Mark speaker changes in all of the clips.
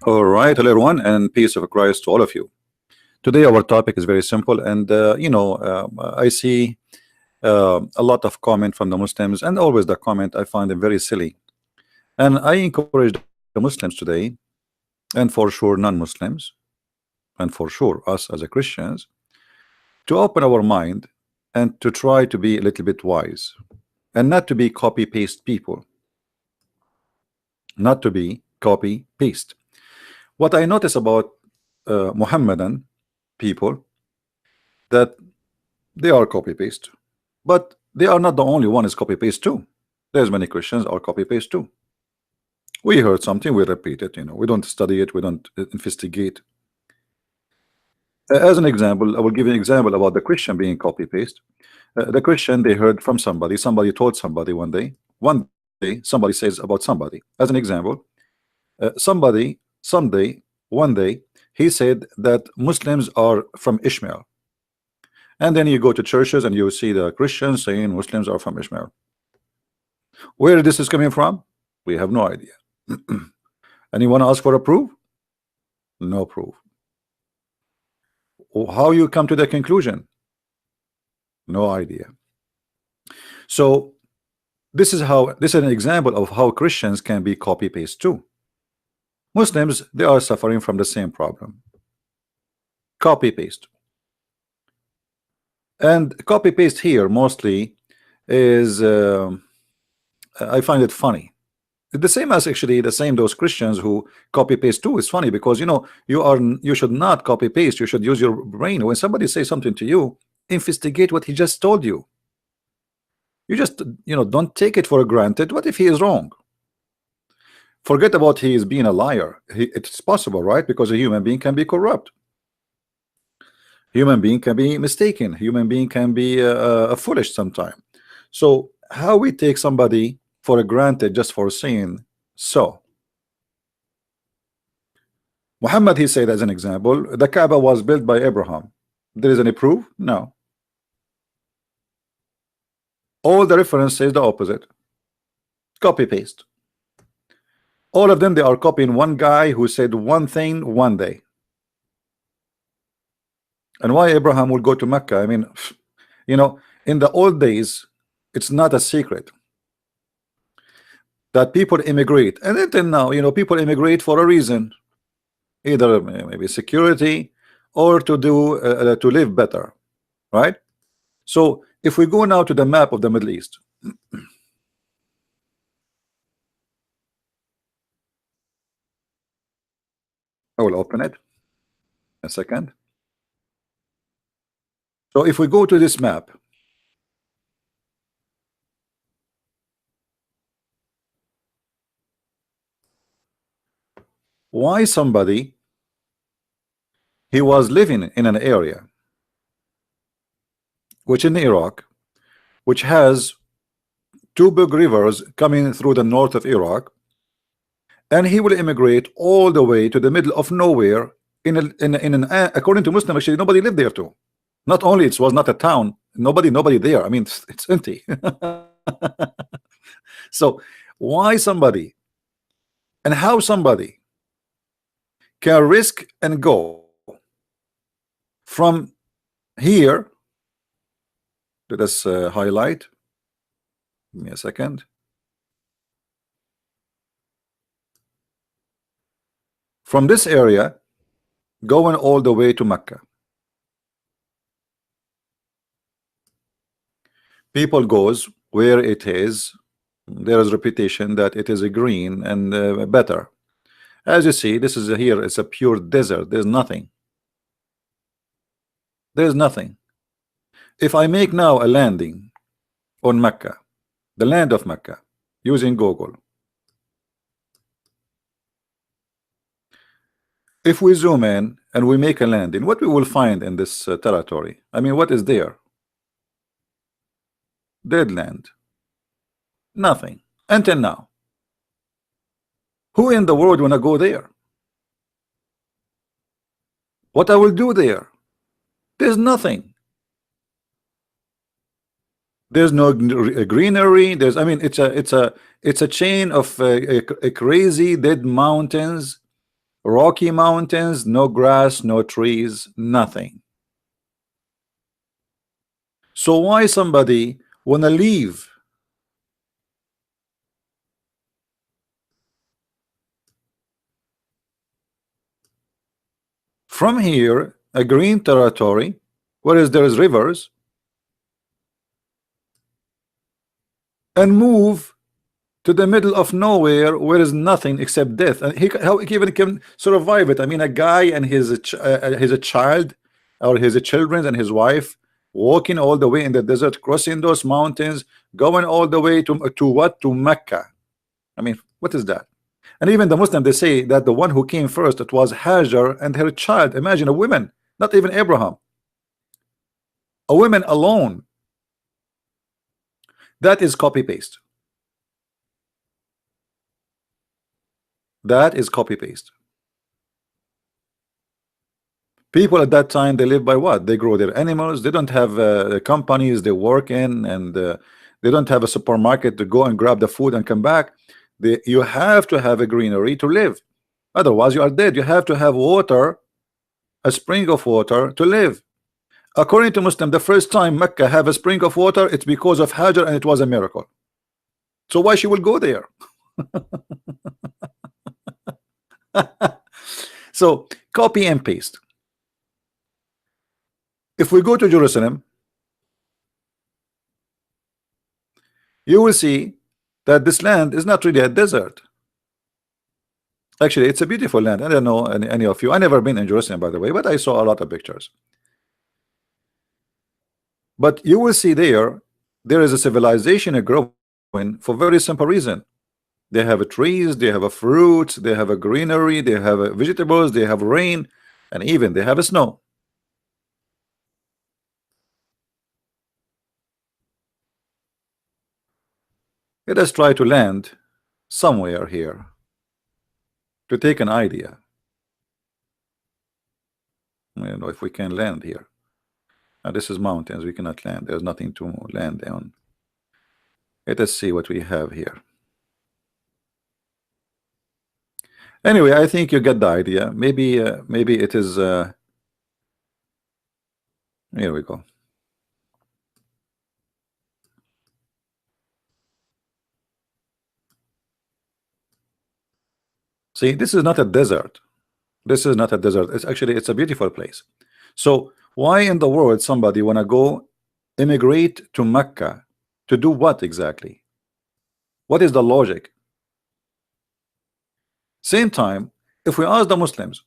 Speaker 1: All right, hello everyone, and peace of Christ to all of you. Today our topic is very simple, and I see a lot of comment from the Muslims, and always the comment I find them very silly. And I encourage the Muslims today, and for sure non-Muslims, and for sure us as a Christians, to open our mind and to try to be a little bit wise, and not to be copy-paste people, not to be copy-paste. What I notice about Muhammadan people, that they are copy paste, but they are not the only one is copy paste too. There's many Christians are copy paste too. We heard something, we repeat it. We don't study it, we don't investigate. As an example, I will give you an example about the Christian being copy paste. The Christian, they heard from somebody told somebody one day somebody says about somebody. As an example, somebody someday one day he said that Muslims are from Ishmael. And then you go to churches and you see the Christians saying Muslims are from Ishmael. Where this is coming from, we have no idea. Anyone ask for a proof? No proof. How you come to the conclusion? No idea. So this is an example of how Christians can be copy paste too. Muslims, they are suffering from the same problem. Copy paste. And copy paste here mostly is I find it funny. The same as actually the same those Christians who copy paste too is funny, because you should not copy paste, you should use your brain. When somebody says something to you, investigate what he just told you. You just don't take it for granted. What if he is wrong? Forget about he is being a liar. It's possible, right? Because a human being can be corrupt. Human being can be mistaken. Human being can be foolish sometime. So how we take somebody for granted just for saying so? Muhammad, he said as an example, the Kaaba was built by Abraham. There is any proof? No. All the reference says the opposite. Copy paste. All of them, they are copying one guy who said one thing one day. And why Abraham would go to Mecca? I mean, in the old days, it's not a secret that people immigrate, and then now, people immigrate for a reason, either maybe security or to do to live better, right? So if we go now to the map of the Middle East, I will open it a second. So if we go to this map, why somebody he was living in an area which in Iraq, which has two big rivers coming through the north of Iraq, and he will immigrate all the way to the middle of nowhere according to Muslim, actually nobody lived there too. Not only it was not a town, nobody there. I mean, it's empty. So why somebody and how somebody can risk and go from here? Let us highlight. Give me a second. From this area going all the way to Mecca. People goes where it is. There is reputation that it is a green and better. As you see, this is here. It's a pure desert. There's nothing. There's nothing. If I make now a landing on Mecca, the land of Mecca, using Google, if we zoom in and we make a landing, what we will find in this territory? I mean, what is there? Dead land. Nothing until now. Who in the world wanna go there? What I will do there? There's nothing. There's no greenery. I mean, it's a chain of crazy dead mountains, Rocky mountains, no grass, no trees, nothing. So why somebody wanna leave? From here, a green territory, whereas there is rivers, and move to the middle of nowhere where is nothing except death. And how he even can survive it? I mean, a guy and his child, or his children and his wife, walking all the way in the desert, crossing those mountains, going all the way to what? To Mecca. I mean, what is that? And even the Muslim, they say that the one who came first, it was Hajar and her child. Imagine a woman, not even Abraham, a woman alone. That is copy paste. That is copy paste. People at that time, they live by what? They grow their animals. They don't have companies they work in, and they don't have a supermarket to go and grab the food and come back. You have to have a greenery to live. Otherwise, you are dead. You have to have water, a spring of water to live. According to Muslim, the first time Mecca have a spring of water, it's because of Hajar, and it was a miracle. So why she will go there? So copy and paste. If we go to Jerusalem, you will see that this land is not really a desert. Actually, it's a beautiful land. I don't know any of you. I never been in Jerusalem, by the way, but I saw a lot of pictures. But you will see there is a civilization growing for very simple reason. They have trees, they have fruits, they have a greenery, they have vegetables, they have rain, and even they have snow. Let us try to land somewhere here to take an idea. I don't know if we can land here. Now this is mountains, we cannot land. There's nothing to land on. Let us see what we have here. Anyway, I think you get the idea. Maybe it is. Here we go. See, this is not a desert. This is not a desert. It's a beautiful place. So why in the world somebody wanna go immigrate to Mecca to do what exactly? What is the logic? Same time, if we ask the Muslims,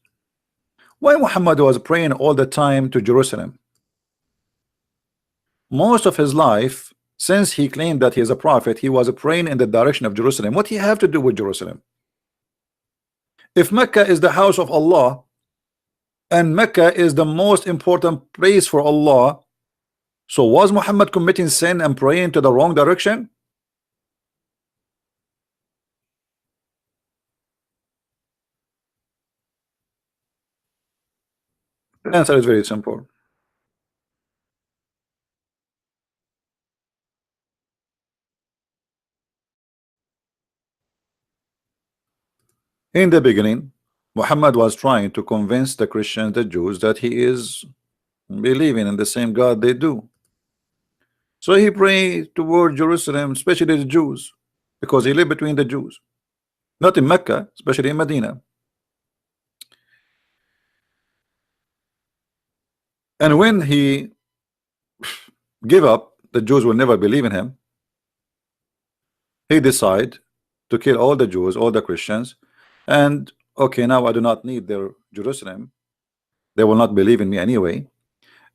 Speaker 1: why Muhammad was praying all the time to Jerusalem? Most of his life, since he claimed that he is a prophet, he was praying in the direction of Jerusalem. What he have to do with Jerusalem? If Mecca is the house of Allah, and Mecca is the most important place for Allah, so was Muhammad committing sin and praying to the wrong direction? The answer is very simple. In the beginning, Muhammad was trying to convince the Christians, the Jews, that he is believing in the same God they do. So he prayed toward Jerusalem, especially the Jews, because he lived between the Jews, not in Mecca, especially in Medina. And when he gave up, the Jews will never believe in him. He decided to kill all the Jews, all the Christians, and okay, now I do not need their Jerusalem. They will not believe in me anyway.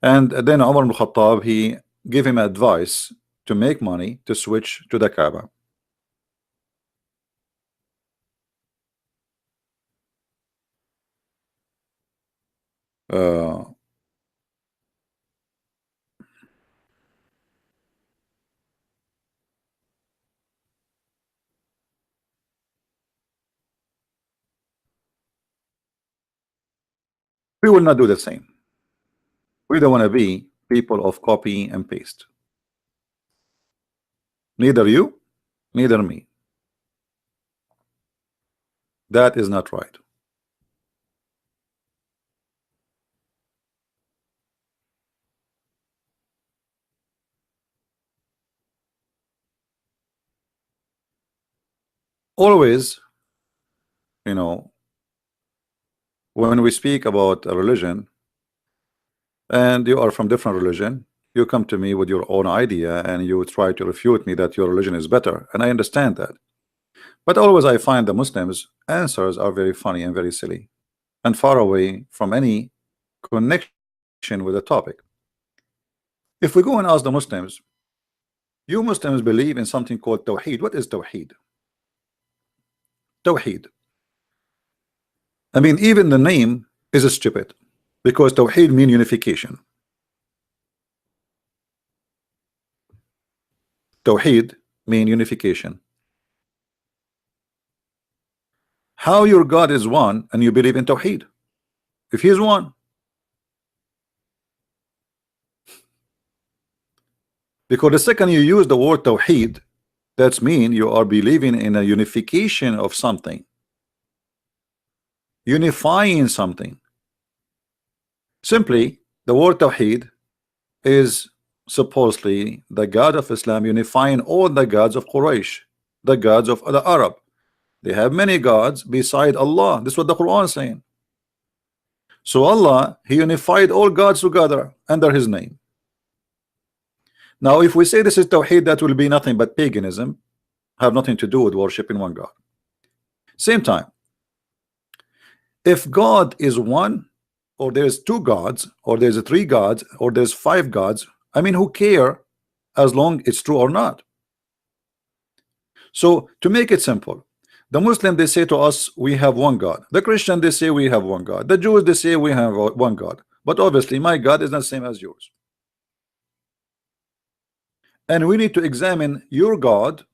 Speaker 1: And then Umar ibn Khattab, he gave him advice to make money to switch to the Kaaba. We will not do the same. We don't want to be people of copy and paste. Neither you, neither me. That is not right. Always, you know, when we speak about a religion and you are from different religion, you come to me with your own idea and you try to refute me that your religion is better, and I understand that. But always I find the Muslims answers are very funny and very silly and far away from any connection with the topic. If we go and ask the Muslims, you Muslims believe in something called Tawheed. What is Tawheed? Tawheed. I mean, even the name is stupid because Tawheed means unification. Tawheed means unification. How your God is one and you believe in Tawheed? If he is one, because the second you use the word Tawheed, that's mean you are believing in a unification of something, unifying something. Simply, the word Tawheed is supposedly the God of Islam unifying all the gods of Quraysh, the gods of the Arab. They have many gods beside Allah. This is what the Quran is saying. So Allah, he unified all gods together under his name. Now if we say this is Tawheed, that will be nothing but paganism, have nothing to do with worshiping one God. Same time, if God is one, or there's two gods, or there's three gods, or there's five gods, I mean, who care as long it's true or not? So to make it simple, the Muslim, they say to us we have one God. The Christian, they say we have one God. The Jews, they say we have one God. But obviously my God is not the same as yours. And we need to examine your God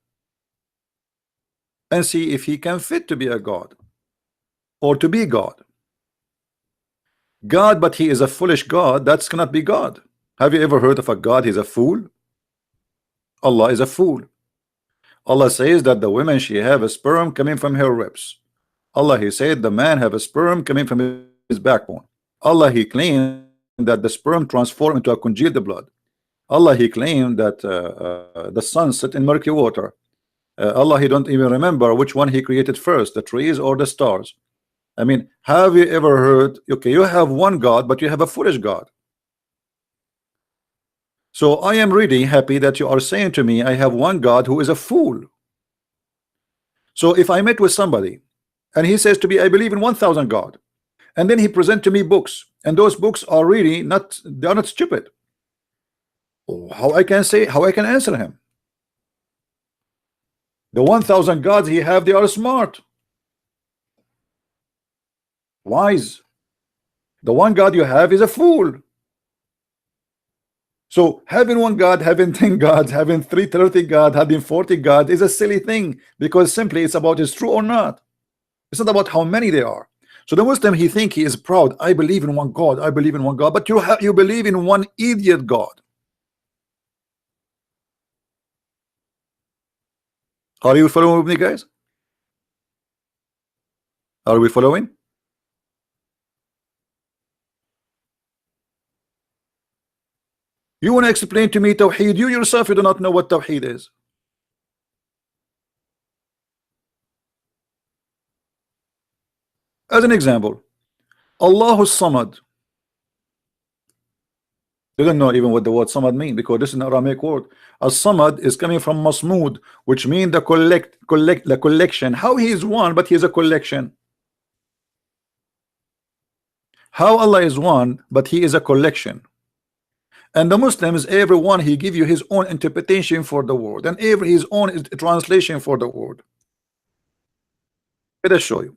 Speaker 1: and see if he can fit to be a God or to be God. God, but he is a foolish God, that's cannot be God. Have you ever heard of a God? He's a fool. Allah is a fool. Allah says that the woman, she have a sperm coming from her ribs. Allah, he said the man have a sperm coming from his backbone. Allah, he claimed that the sperm transform into a congealed blood. Allah, he claimed that the sun set in murky water. Allah, he don't even remember which one he created first, the trees or the stars. I mean, have you ever heard, okay, you have one God, but you have a foolish God. So I am really happy that you are saying to me I have one God who is a fool. So if I met with somebody and he says to me I believe in 1,000 God, and then he present to me books, and those books are really not, they are not stupid, how I can answer him? The 1,000 gods he have, they are smart, wise. The one God you have is a fool. So having one God, having 10 gods, having 330 God, having 40 God is a silly thing, because simply it's about is true or not. It's not about how many there are. So the Muslim, he think he is proud. I believe in one God. I believe in one God. But you believe in one idiot God. Are you following with me, guys? Are we following? You want to explain to me Tawheed? You yourself, you do not know what Tawheed is. As an example, Allahu Samad. You don't know even what the word Samad mean, because this is an Aramaic word. As-Samad is coming from Masmud, which means the collection. How he is one, but he is a collection. How Allah is one, but he is a collection. And the Muslims, everyone, he give you his own interpretation for the word, and every his own translation for the word. Let us show you.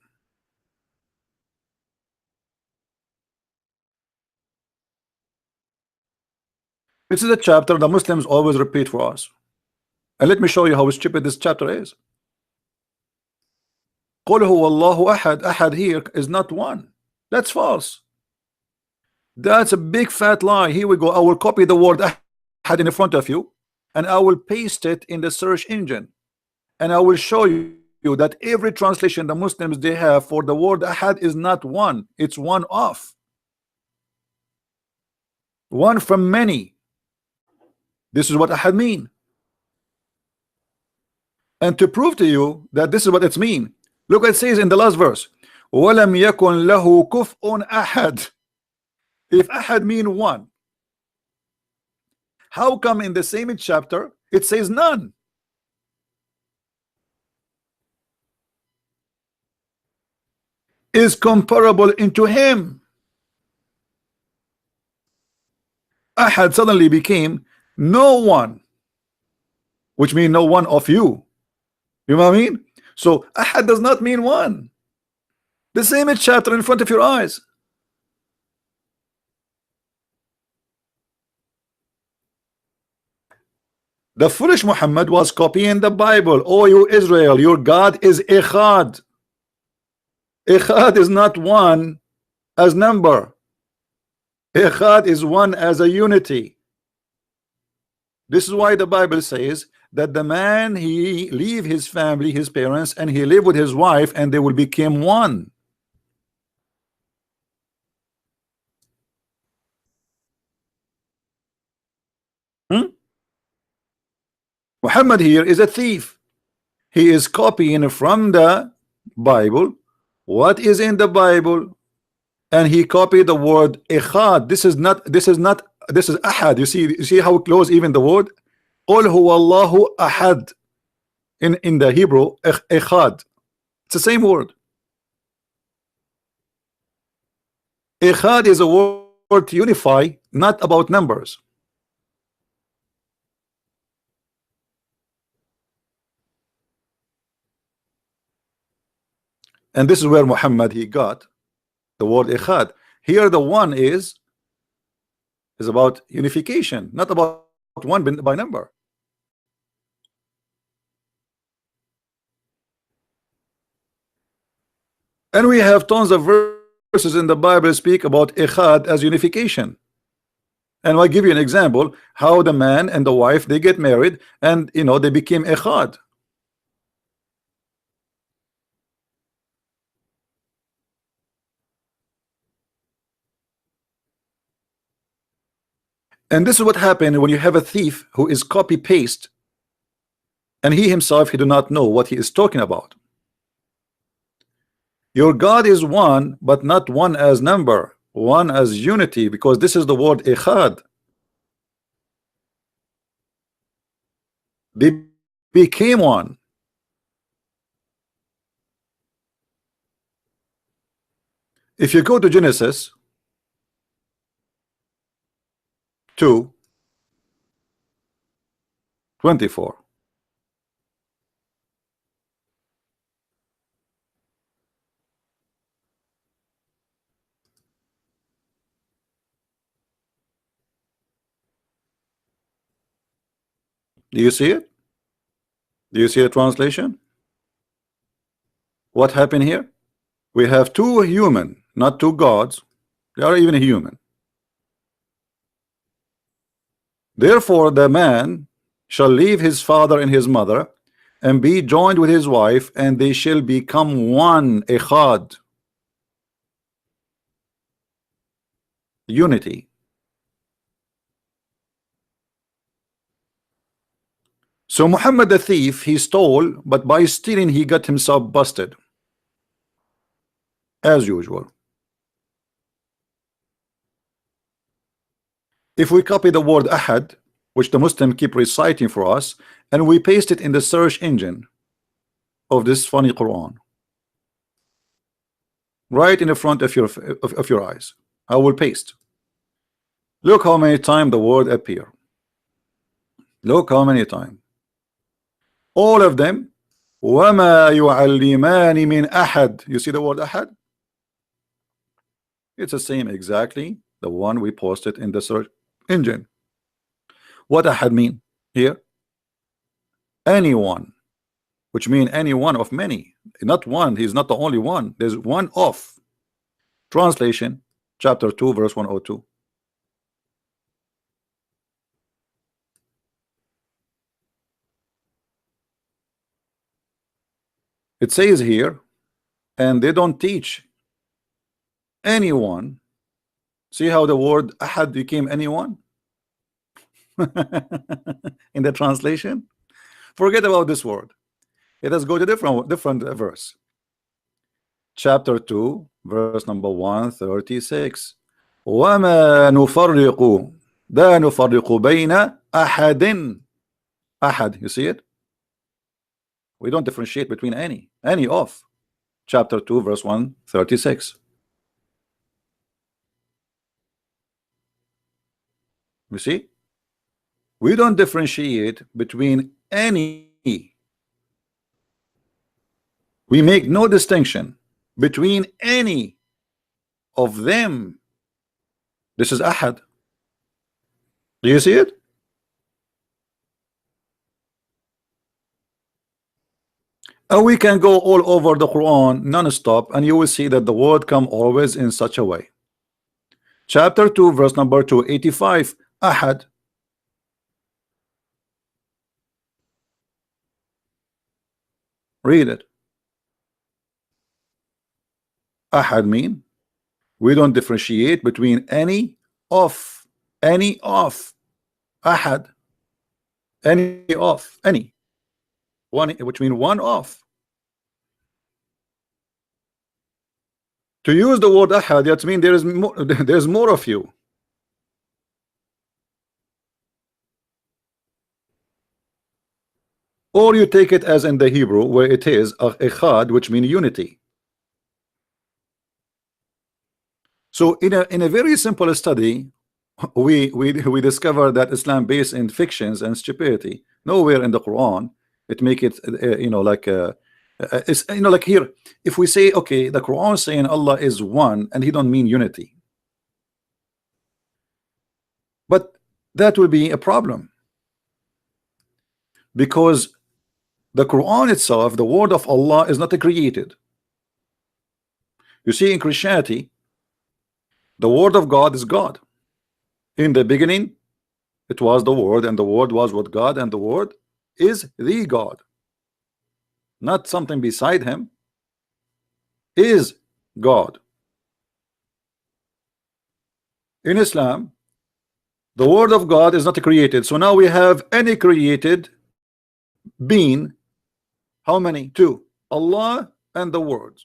Speaker 1: This is a chapter the Muslims always repeat for us. And let me show you how stupid this chapter is. قُلْ هُوَ اللَّهُ أَحَدٌ. Ahad here is not one. That's false. That's a big fat lie. Here we go. I will copy the word ahad in front of you, and I will paste it in the search engine, and I will show you that every translation the Muslims they have for the word ahad is not one. It's one off. One from many. This is what ahad mean. And to prove to you that this is what it's mean, look what it says in the last verse. وَلَمْ يَكُنْ لَهُ كُفْءٌ أَحَدٌ. If ahad mean one, how come in the same chapter it says none? Is comparable into him. Ahad suddenly became no one, which means no one of you. You know what I mean? So ahad does not mean one. The same chapter in front of your eyes. The foolish Muhammad was copying the Bible. Oh, you Israel, your God is Echad. Echad is not one as number. Echad is one as a unity. This is why the Bible says that the man, he leave his family, his parents, and he live with his wife, and they will become one. Muhammad here is a thief. He is copying from the Bible what is in the Bible, and he copied the word echad. This is ahad. You see how close even the word Qul huwa Allahu ahad in the Hebrew, echad. It's the same word. Echad is a word to unify, not about numbers. And this is where Muhammad he got the word echad. Here the one is about unification, not about one by number. And we have tons of verses in the Bible speak about echad as unification. And I'll give you an example how the man and the wife, they get married, and they became echad. And this is what happened when you have a thief who is copy paste, and he himself, he do not know what he is talking about. Your God is one, but not one as number, one as unity, because this is the word echad. They became one. If you go to Genesis 2:24, do you see it? Do you see a translation? What happened here? We have two human, not two gods. They are even human. Therefore the man shall leave his father and his mother and be joined with his wife, and they shall become one, echad, unity. So Muhammad the thief, he stole, but by stealing he got himself busted as usual. If we copy the word ahad, which the Muslim keep reciting for us, and we paste it in the search engine of this funny Quran, right in the front of your eyes, I will paste. Look how many times the word appear. Look how many times. All of them. وَمَا يُعَلِّمَانِ مِنْ أَحَدٍ. You see the word ahad? It's the same exactly the one we posted in the search engine. What ahad mean here? Anyone, which mean any one of many, not one. He's not the only one. There's one of. Translation chapter 2 verse 102. It says here, and they don't teach anyone. See how the word ahad became anyone in the translation? Forget about this word. Let us go to different verse. Chapter 2, verse number 136. وما نفرق لا نفرق بين أحد. أحد, you see it? We don't differentiate between any of. Chapter 2, verse 136. You see? We don't differentiate between any. We make no distinction between any of them. This is ahad. Do you see it? And we can go all over the Quran non-stop, and you will see that the word come always in such a way. Chapter 2, verse number 285. Ahad. Read it. Ahad mean we don't differentiate between any of. Ahad. Any one, which mean one of. To use the word ahad, that means there is more, there's more of you. Or you take it as in the Hebrew, where it is echad, which means unity. So in a very simple study, we discover that Islam based in fictions and stupidity. Nowhere in the Quran it make it it's like here, if we say, okay, the Quran saying Allah is one and he don't mean unity, but that will be a problem, because the Quran itself, the word of Allah, is not created. You see, in Christianity, the word of God is God. In the beginning it was the word, and the word was with God, and the word is the God, not something beside him, is God. In Islam, the word of God is not created. So now we have any created being. How many? Two: Allah and the word.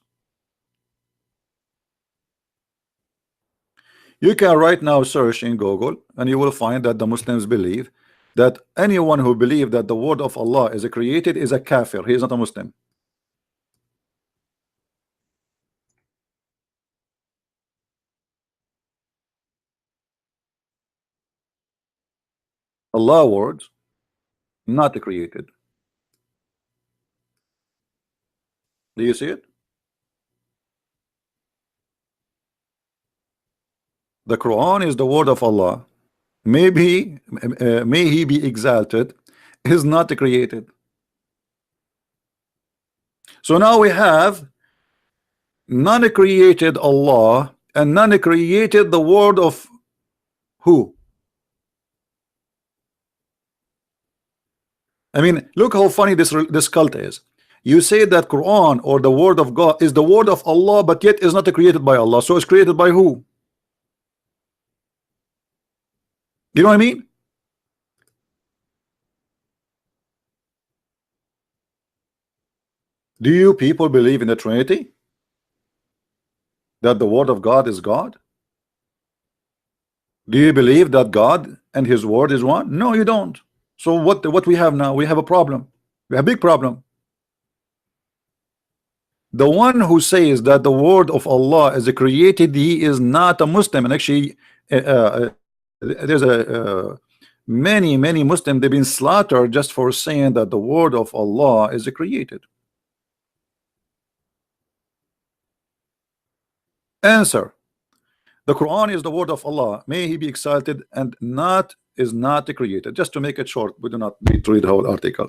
Speaker 1: You can right now search in Google and you will find that the Muslims believe that anyone who believes that the word of Allah is created is a kafir. He is not a Muslim. Allah words not created. Do you see it? The Quran is the word of Allah. Maybe may he be exalted, is not created. So now we have none created Allah and none created the word of who? I mean, look how funny this cult is. You say that Quran or the word of God is the word of Allah, but yet is not created by Allah. So it's created by who? You know what I mean? Do you people believe in the Trinity? That the word of God is God? Do you believe that God and his word is one? No, you don't. So what we have now? We have a problem. We have a big problem. The one who says that the word of Allah is created, he is not a Muslim. And actually there's many Muslims, they've been slaughtered just for saying that the word of Allah is created. Answer: the Quran is the word of Allah, may he be exalted, and not is not created. Just to make it short, we do not need to read the whole article.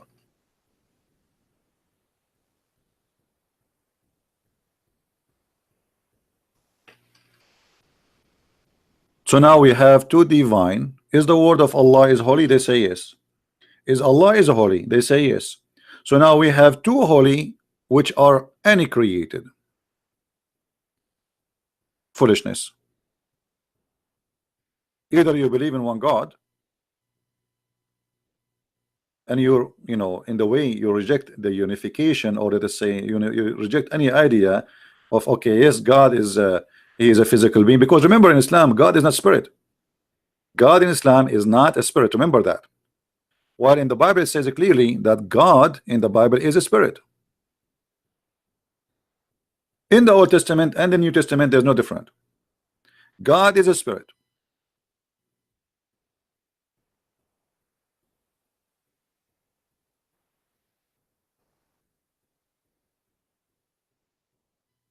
Speaker 1: So now we have two divine. Is the word of Allah is holy? They say yes. Is Allah is holy? They say yes. So now we have two holy which are any created. Foolishness. Either you believe in one God and you know, in the way you reject the unification, or let us say, you reject any idea of, okay, yes, God is he is a physical being, because remember, in Islam, God is not spirit. God in Islam is not a spirit. Remember that. While in the Bible it says clearly that God in the Bible is a spirit. In the Old Testament and the New Testament, there's no different. God is a spirit.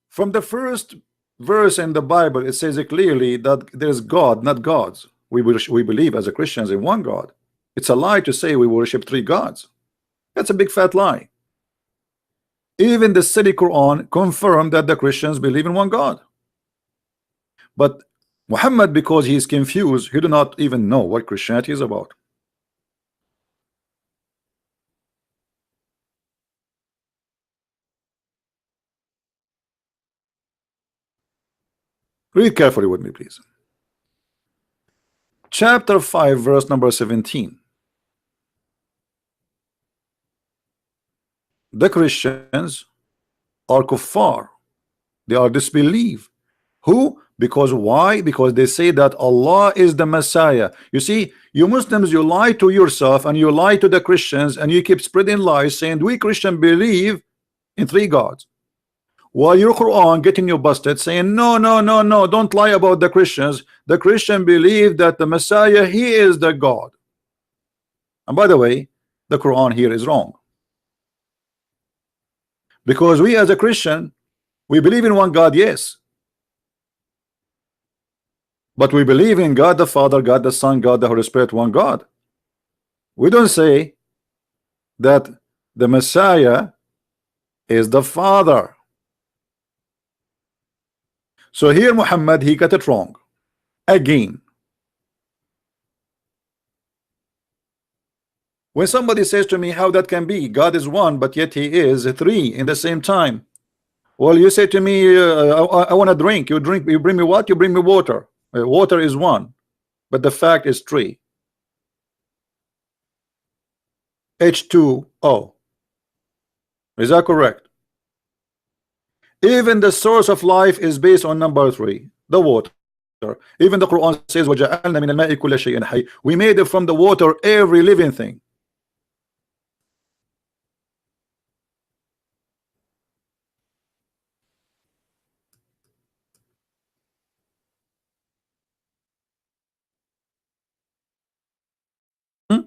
Speaker 1: From the first verse in the Bible, it says clearly that there's God, not gods. We believe as a Christians in one God. It's a lie to say we worship three gods. That's a big fat lie. Even the silly Quran confirmed that the Christians believe in one God. But Muhammad, because he is confused, he do not even know what Christianity is about. Read carefully with me, please. Chapter 5, verse number 17. The Christians are kuffar. They are disbelief. Who? Because why? Because they say that Allah is the Messiah. You see, you Muslims, you lie to yourself and you lie to the Christians, and you keep spreading lies saying we Christians believe in three gods, while your Quran getting you busted saying no, no, no, no, don't lie about the Christians. The Christian believe that the Messiah, he is the God. And by the way, the Quran here is wrong, because we as a Christian, we believe in one God, yes, but we believe in God the Father, God the Son, God the Holy Spirit, one God. We don't say that the Messiah is the Father. So here Muhammad, he got it wrong again. When somebody says to me, how that can be, God is one but yet he is three in the same time. Well, you say to me, I want to drink. You drink, you bring me what? You bring me water. Water is one, but the fact is three. H2O. Is that correct? Even the source of life is based on number three, the water. Even the Quran says, وَجَعَلْنَا مِنَ الْمَاءِ كُلَّ شَيْءٍ حَيٍّ. We made it from the water every living thing. Hmm?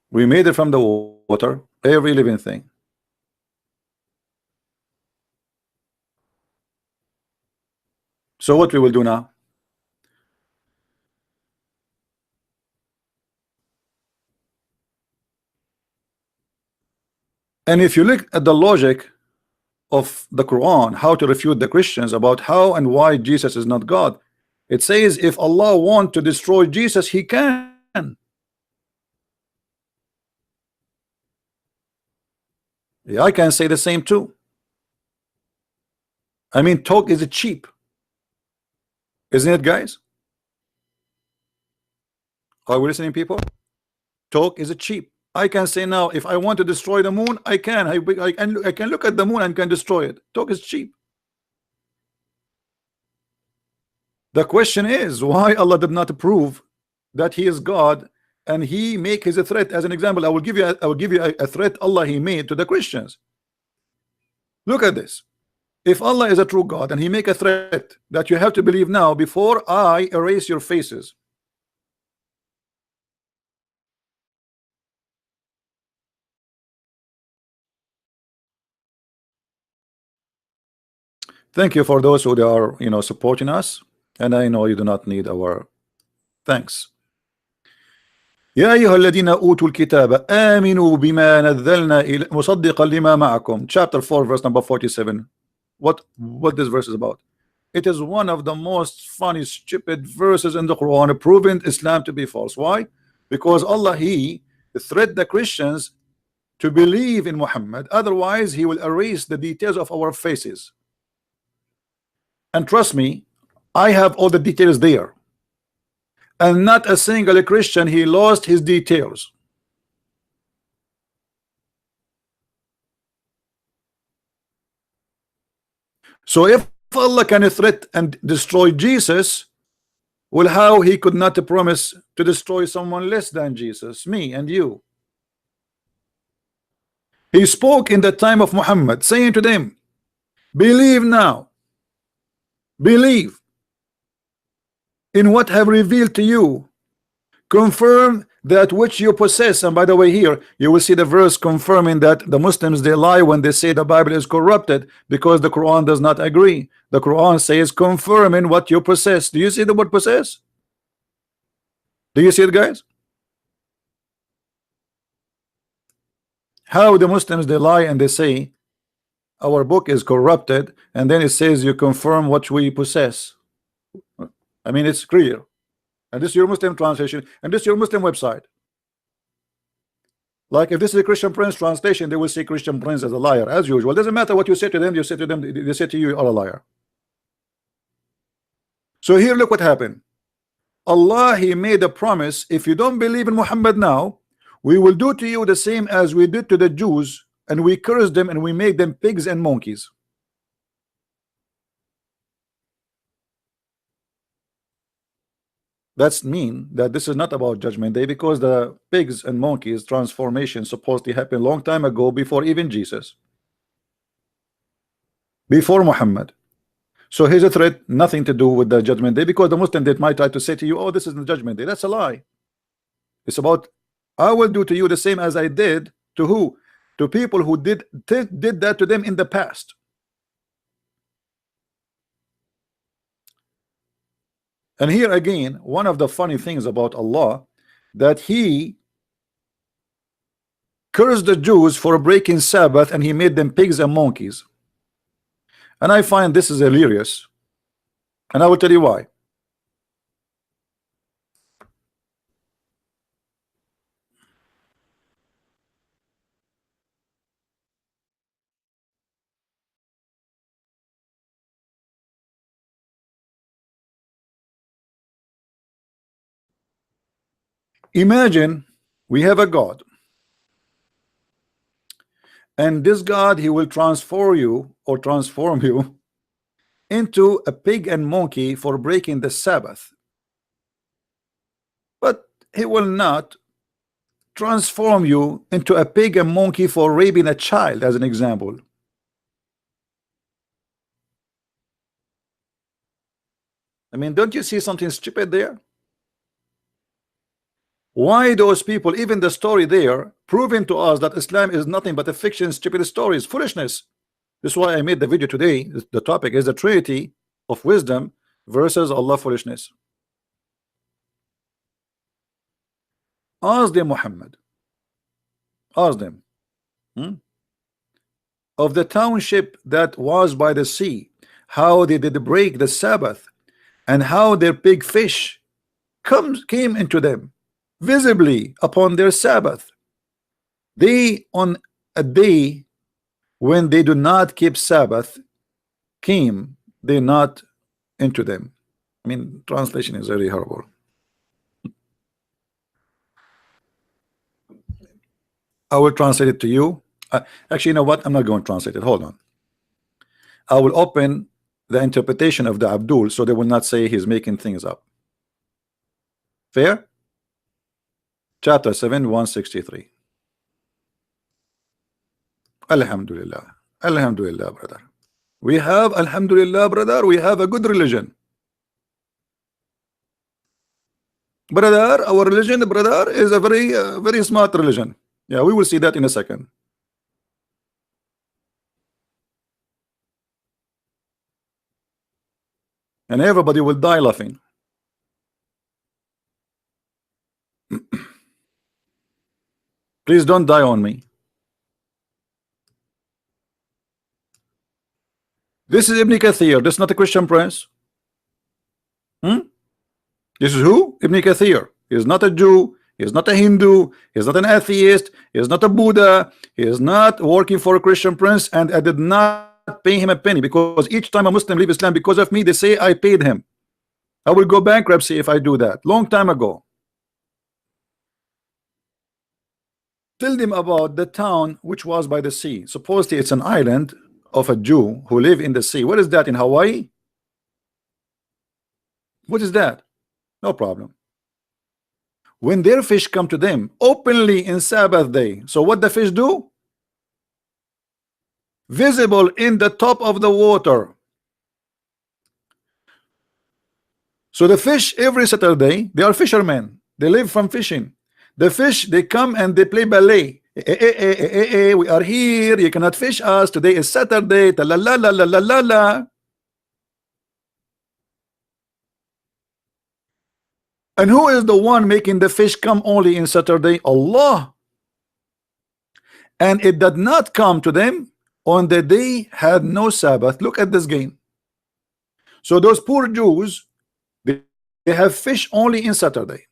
Speaker 1: We made it from the water every living thing. So what we will do now? And if you look at the logic of the Quran, how to refute the Christians about how and why Jesus is not God, it says if Allah want to destroy Jesus, he can. Yeah, I can say the same too. I mean, talk is cheap, isn't it, guys? Are we listening, people? Talk is cheap. I can say now, if I want to destroy the moon, I can. I can look at the moon and can destroy it. Talk is cheap. The question is why Allah did not prove that he is God, and he make his threat as an example. I will give you a threat Allah he made to the Christians. Look at this. If Allah is a true God and he make a threat that you have to believe now before I erase your faces. Thank you for those who are, you know, supporting us, and I know you do not need our thanks. يا أيها الذين أوتوا الكتاب آمنوا بما نزلنا مصدقا لما معكم. Chapter 4 verse number 47. What this verse is about? It is one of the most funny stupid verses in the Quran proving Islam to be false. Why? Because Allah he threat the Christians to believe in Muhammad, otherwise he will erase the details of our faces. And trust me, I have all the details there. and not a single Christian he lost his details. So if Allah can threat and destroy Jesus, well, how he could not promise to destroy someone less than Jesus, me and you? He spoke in the time of Muhammad, saying to them, believe now, believe in what I have revealed to you, confirm that which you possess. And by the way, here you will see the verse confirming that the Muslims, they lie when they say the Bible is corrupted, because the Quran does not agree. The Quran says confirming what you possess. Do you see the word possess? Do you see it, guys? How the Muslims, they lie and they say our book is corrupted, and then it says you confirm what we possess. I mean, it's clear. And this is your Muslim translation, and this is your Muslim website. Like if this is a Christian Prince translation, they will say Christian Prince as a liar, as usual. It doesn't matter what you say to them, they say to you, you are a liar. So here, look what happened. Allah, he made a promise, if you don't believe in Muhammad now, we will do to you the same as we did to the Jews, and we cursed them and we made them pigs and monkeys. That's mean that this is not about judgment day, because the pigs and monkeys transformation supposedly happened a long time ago, before even Jesus, before Muhammad. So here's a threat, nothing to do with the judgment day, because the Muslim, they might try to say to you, oh, this is the judgment day. That's a lie. It's about, I will do to you the same as I did to who? To people who did that to them in the past. And here again, one of the funny things about Allah, that he cursed the Jews for breaking Sabbath, and he made them pigs and monkeys. And I find this is hilarious, and I will tell you why. Imagine we have a God, and this God, he will transform you into a pig and monkey for breaking the Sabbath, but he will not transform you into a pig and monkey for raping a child, as an example. I mean, don't you see something stupid there? Why those people, even the story there, proving to us that Islam is nothing but a fiction, stupid stories, foolishness. This is why I made the video today. The topic is the Trinity of wisdom versus Allah foolishness. Ask them, Muhammad. Ask them. Of the township that was by the sea, how they did break the Sabbath, and how their big fish came into them visibly upon their Sabbath. They, on a day when they do not keep Sabbath, came they not into them. I mean, translation is very horrible. I will translate it to you. Actually, you know what? I'm not going to translate it. Hold on. I will open the interpretation of the Abdul, so they will not say he's making things up. Fair? Chapter 7, 163. Alhamdulillah. Alhamdulillah, brother. We have, Alhamdulillah, brother, we have a good religion. Brother, our religion, brother, is a very smart religion. Yeah, we will see that in a second. And everybody will die laughing. Please don't die on me. This is Ibn Kathir. This is not a Christian Prince. This is who? Ibn Kathir. He is not a Jew. He is not a Hindu. He is not an atheist. He is not a Buddha. He is not working for a Christian Prince. And I did not pay him a penny, because each time a Muslim leave Islam because of me, they say I paid him. I will go bankruptcy if I do that. Long time ago. Tell them about the town which was by the sea. Supposedly it's an island of a Jew who live in the sea. What is that in Hawaii? What is that? No problem. When their fish come to them openly in Sabbath day, so what the fish do? Visible in the top of the water. So the fish every Saturday, they are fishermen. They live from fishing. The fish, they come and they play ballet. We are here. You cannot fish us. Today is Saturday. La la la la la la la. And who is the one making the fish come only in Saturday? Allah. And it did not come to them on the day had no Sabbath. Look at this game. So those poor Jews, they have fish only in Saturday.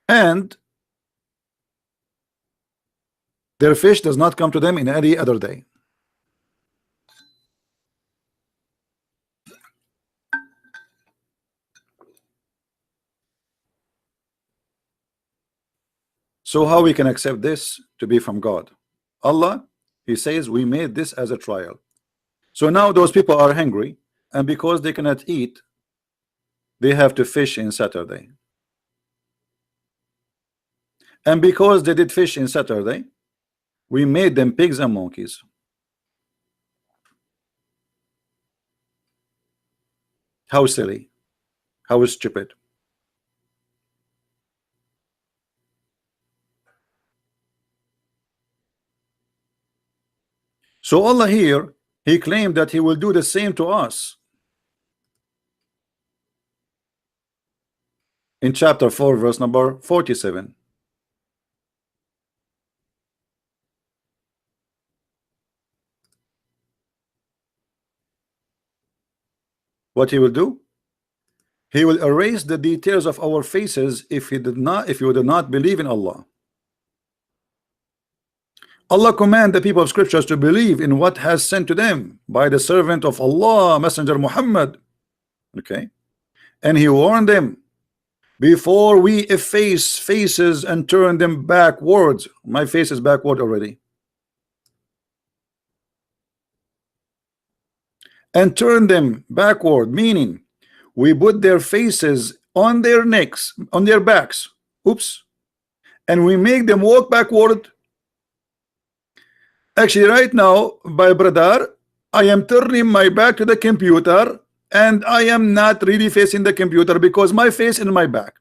Speaker 1: And their fish does not come to them in any other day. So how we can accept this to be from God? Allah, he says we made this as a trial. So now those people are hungry, and because they cannot eat, they have to fish in Saturday. And because they did fish in Saturday, we made them pigs and monkeys. How silly, how stupid. So Allah here, he claimed that he will do the same to us. In chapter 4 verse number 47. What he will do? He will erase the details of our faces if you do not believe in Allah. Allah command the people of scriptures to believe in what has sent to them by the servant of Allah, Messenger Muhammad. Okay, and he warned them, before we efface faces and turn them backwards. My face is backward already. And turn them backward, meaning we put their faces on their necks, on their backs. Oops. And we make them walk backward. Actually, right now, my brother, I am turning my back to the computer, and I am not really facing the computer because my face in my back.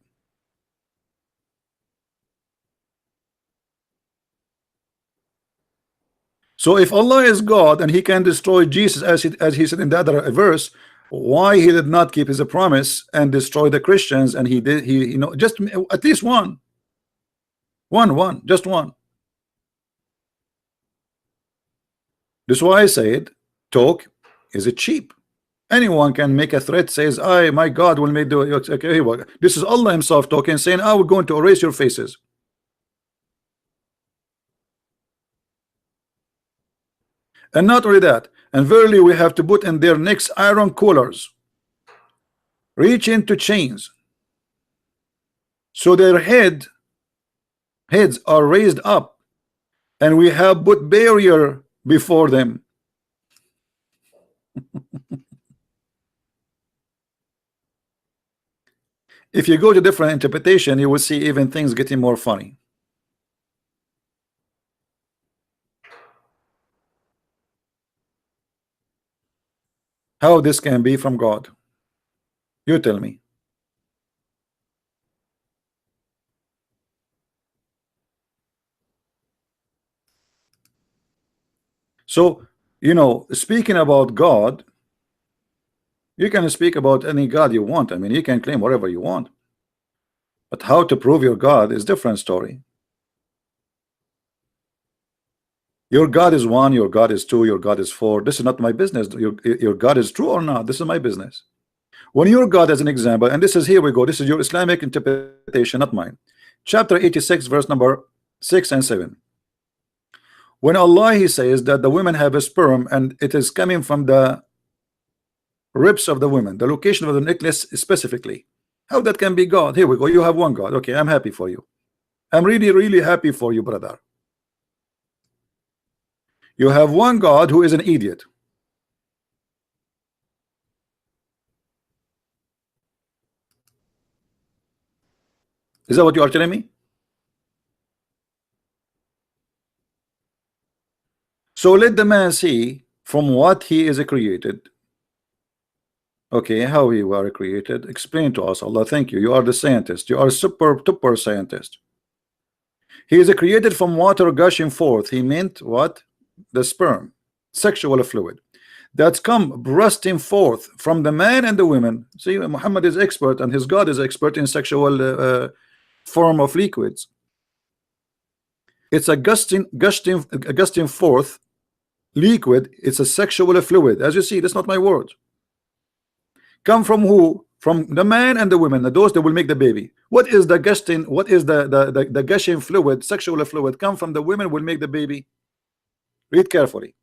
Speaker 1: So if Allah is God and he can destroy Jesus as he said in the other verse, why he did not keep his promise and destroy the Christians? And he did, you know, just at least one, just one. This is why I said talk is it cheap. Anyone can make a threat, says my God will make the okay, this is Allah himself talking, saying I will going to erase your faces. And not only that, and verily we have to put in their necks iron collars, reach into chains, so their heads are raised up, and we have put barrier before them. If you go to different interpretation, you will see even things getting more funny. How this can be from God? You tell me. So, you know, speaking about God, you can speak about any God you want. I mean, you can claim whatever you want. But how to prove your God is a different story. Your God is one, your God is two, your God is four. This is not my business. Your God is true or not. This is my business. When your God, as an example, and this is, here we go, this is your Islamic interpretation, not mine. Chapter 86, verse number 6 and 7. When Allah, he says that the women have a sperm and it is coming from the ribs of the women, the location of the necklace specifically. How that can be God? Here we go. You have one God. Okay, I'm happy for you. I'm really happy for you, brother. You have one God who is an idiot. Is that what you are telling me? So let the man see from what he is created. Okay, how you are created? Explain to us, Allah. Thank you. You are the scientist. You are super scientist. He is created from water gushing forth. He meant what? The sperm, sexual fluid that's come bursting forth from the man and the women. See, Muhammad is expert and his God is expert in sexual form of liquids. It's a gusting forth liquid. It's a sexual fluid. As you see, that's not my word. Come from who? From the man and the women, those that will make the baby. What is the gusting? What is the gushing fluid, sexual fluid? Come from the women will make the baby. Read carefully.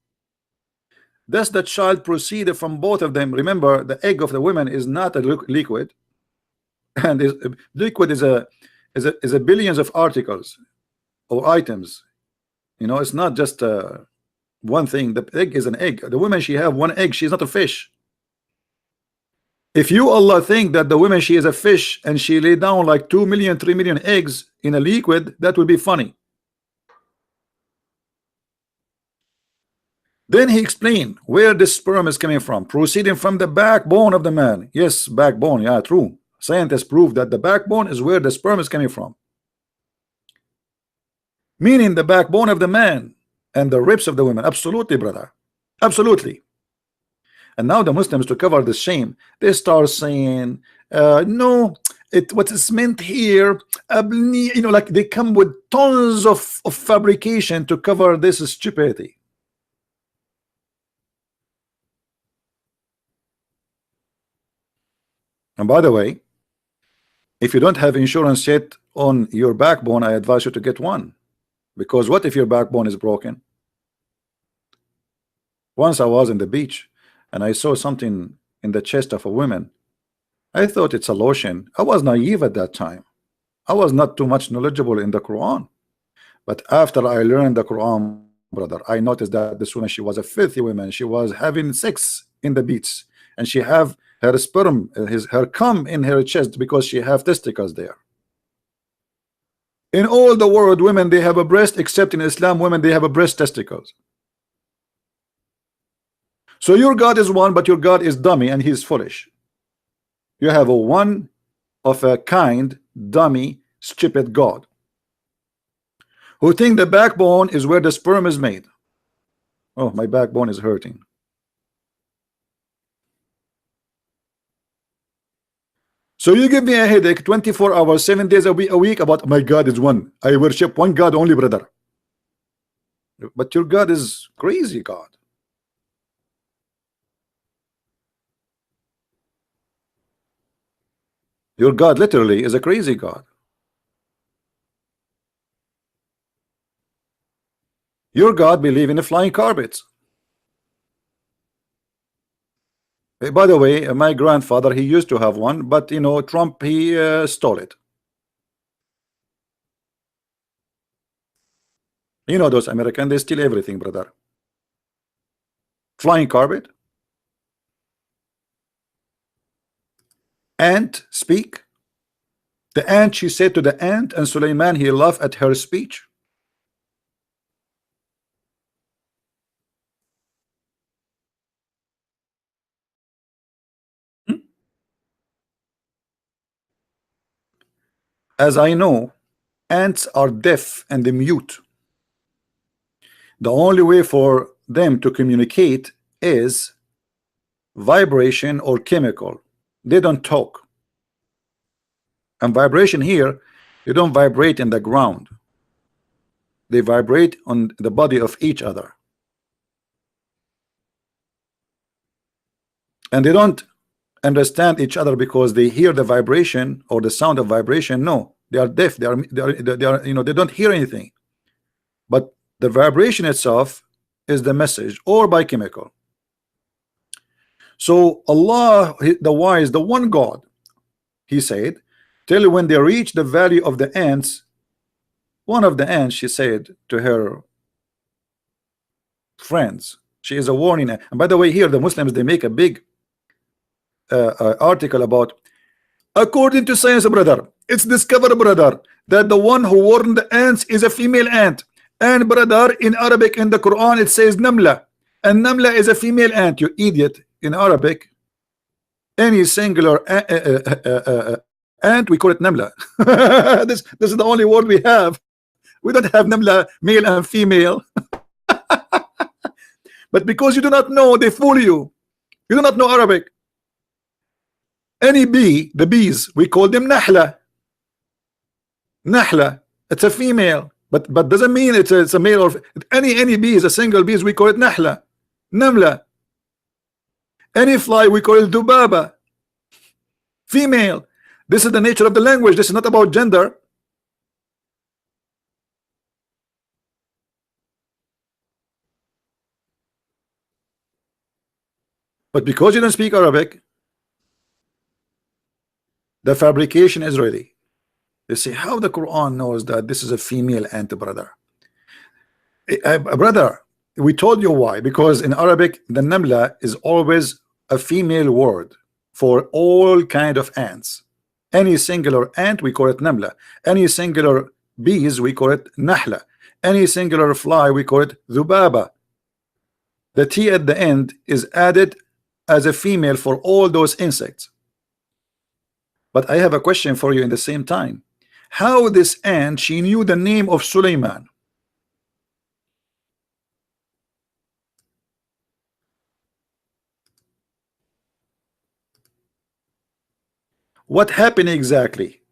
Speaker 1: Thus the child proceeded from both of them. Remember, the egg of the women is not a liquid, and liquid is a billions of articles or items. You know, it's not just one thing. The egg is an egg. The woman, she have one egg. She's not a fish. If you, Allah, think that the woman, she is a fish and she lay down like 2 million, 3 million eggs in a liquid, that would be funny. Then he explained where the sperm is coming from, proceeding from the backbone of the man. Yes, backbone. Yeah, true. Scientists prove that the backbone is where the sperm is coming from, meaning the backbone of the man and the ribs of the women. Absolutely, brother. Absolutely. And now the Muslims, to cover the shame, they start saying, no, what is meant here, you know, like they come with tons of fabrication to cover this stupidity. And by the way, if you don't have insurance yet on your backbone, I advise you to get one, because what if your backbone is broken? Once I was in the beach and I saw something in the chest of a woman. I thought it's a lotion. I was naive at that time. I was not too much knowledgeable in the Quran. But after I learned the Quran, brother, I noticed that this woman, she was a filthy woman. She was having sex in the beach, and she have her sperm, her cum in her chest because she have testicles there. In all the world, women, they have a breast, except in Islam, women, they have a breast testicles. So your God is one, but your God is dummy and he's foolish. You have a one of a kind, dummy, stupid God who think the backbone is where the sperm is made. Oh, my backbone is hurting. So you give me a headache 24 hours, 7 days a week about my God is one. I worship one God only, brother. But your God is crazy God. Your God literally is a crazy God. Your God believe in the flying carpets. By the way, my grandfather, he used to have one, but you know, Trump, he stole it. You know, those Americans, they steal everything, brother. Flying carpet. Ant speak. The ant, she said to the ant, and Suleiman, he laughed at her speech. As I know, ants are deaf and mute. The only way for them to communicate is vibration or chemical. They don't talk. And vibration here, you don't vibrate in the ground. They vibrate on the body of each other. And they don't understand each other because they hear the vibration or the sound of vibration. No, they are deaf. They are you know, they don't hear anything. But the vibration itself is the message, or by chemical. So Allah, the wise, the one God, he said, till when they reach the value of the ants, one of the ants, she said to her friends, she is a warning. And by the way, here the Muslims, they make a big article about, according to science, brother, it's discovered, brother, that the one who warned the ants is a female ant. And brother, in Arabic, in the Quran, it says namla, and namla is a female ant. You idiot. In Arabic, any singular ant, we call it namla. This is the only word we have. We don't have namla, male and female. But because you do not know, they fool you. You do not know Arabic. Any bee, the bees, we call them nahla. Nahla, it's a female, but doesn't mean it's a male. Or any bee is a single bee, we call it nahla. Namla. Any fly, we call it dubaba. Female. This is the nature of the language. This is not about gender. But because you don't speak Arabic, the fabrication is ready. They say, how the Quran knows that this is a female ant, brother? Brother, we told you why. Because in Arabic, the namla is always a female word for all kind of ants. Any singular ant, we call it namla. Any singular bees, we call it nahla. Any singular fly, we call it dhubaba. The T at the end is added as a female for all those insects. But I have a question for you in the same time. How this ant, she knew the name of Suleiman? What happened exactly?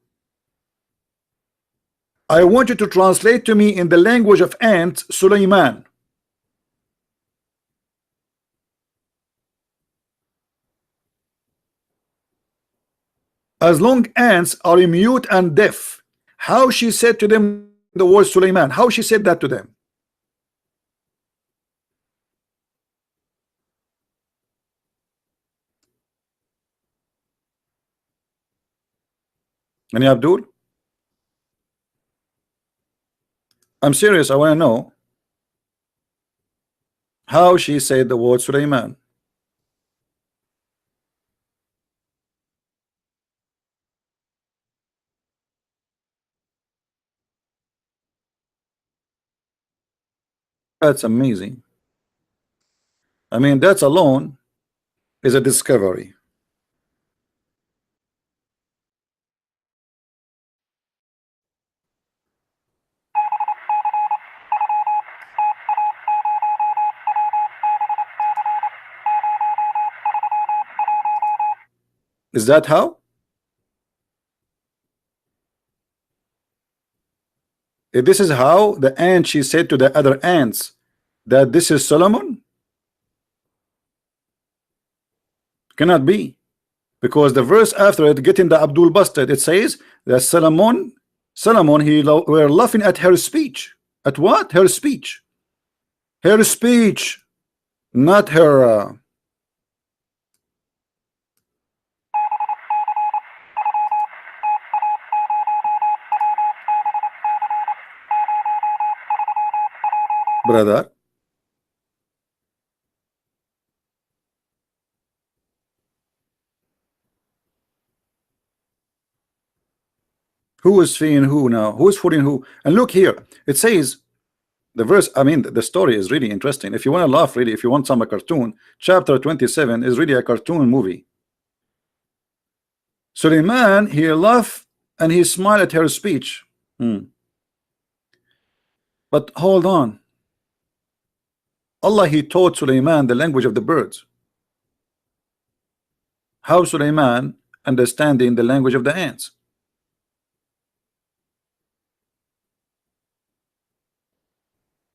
Speaker 1: I want you to translate to me in the language of ants, Suleiman. As long ants are mute and deaf, how she said to them the word Suleiman? How she said that to them? Any Abdul? I'm serious. I want to know how she said the word Suleiman. That's amazing. I mean, that's alone is a discovery. Is that how? If this is how the ant, she said to the other ants that this is Solomon, cannot be, because the verse after it, getting the Abdul busted, it says that Solomon, he were laughing at her speech. At what? Her speech. Her speech, not her. Brother, who is feeding who now? Who is fooling who? And look here, it says the verse. I mean, the story is really interesting. If you want to laugh, really, if you want some cartoon, chapter 27 is really a cartoon movie. Suleiman, he laughed and he smiled at her speech. But hold on. Allah, he taught Suleiman the language of the birds. How Suleiman understanding the language of the ants?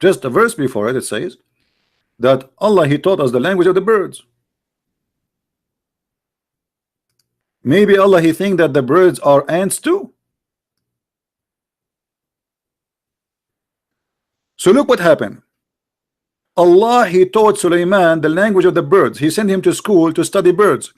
Speaker 1: Just a verse before it, it says that Allah, he taught us the language of the birds. Maybe Allah, he think that the birds are ants too. So look what happened. Allah, he taught Sulaiman the language of the birds. He sent him to school to study birds.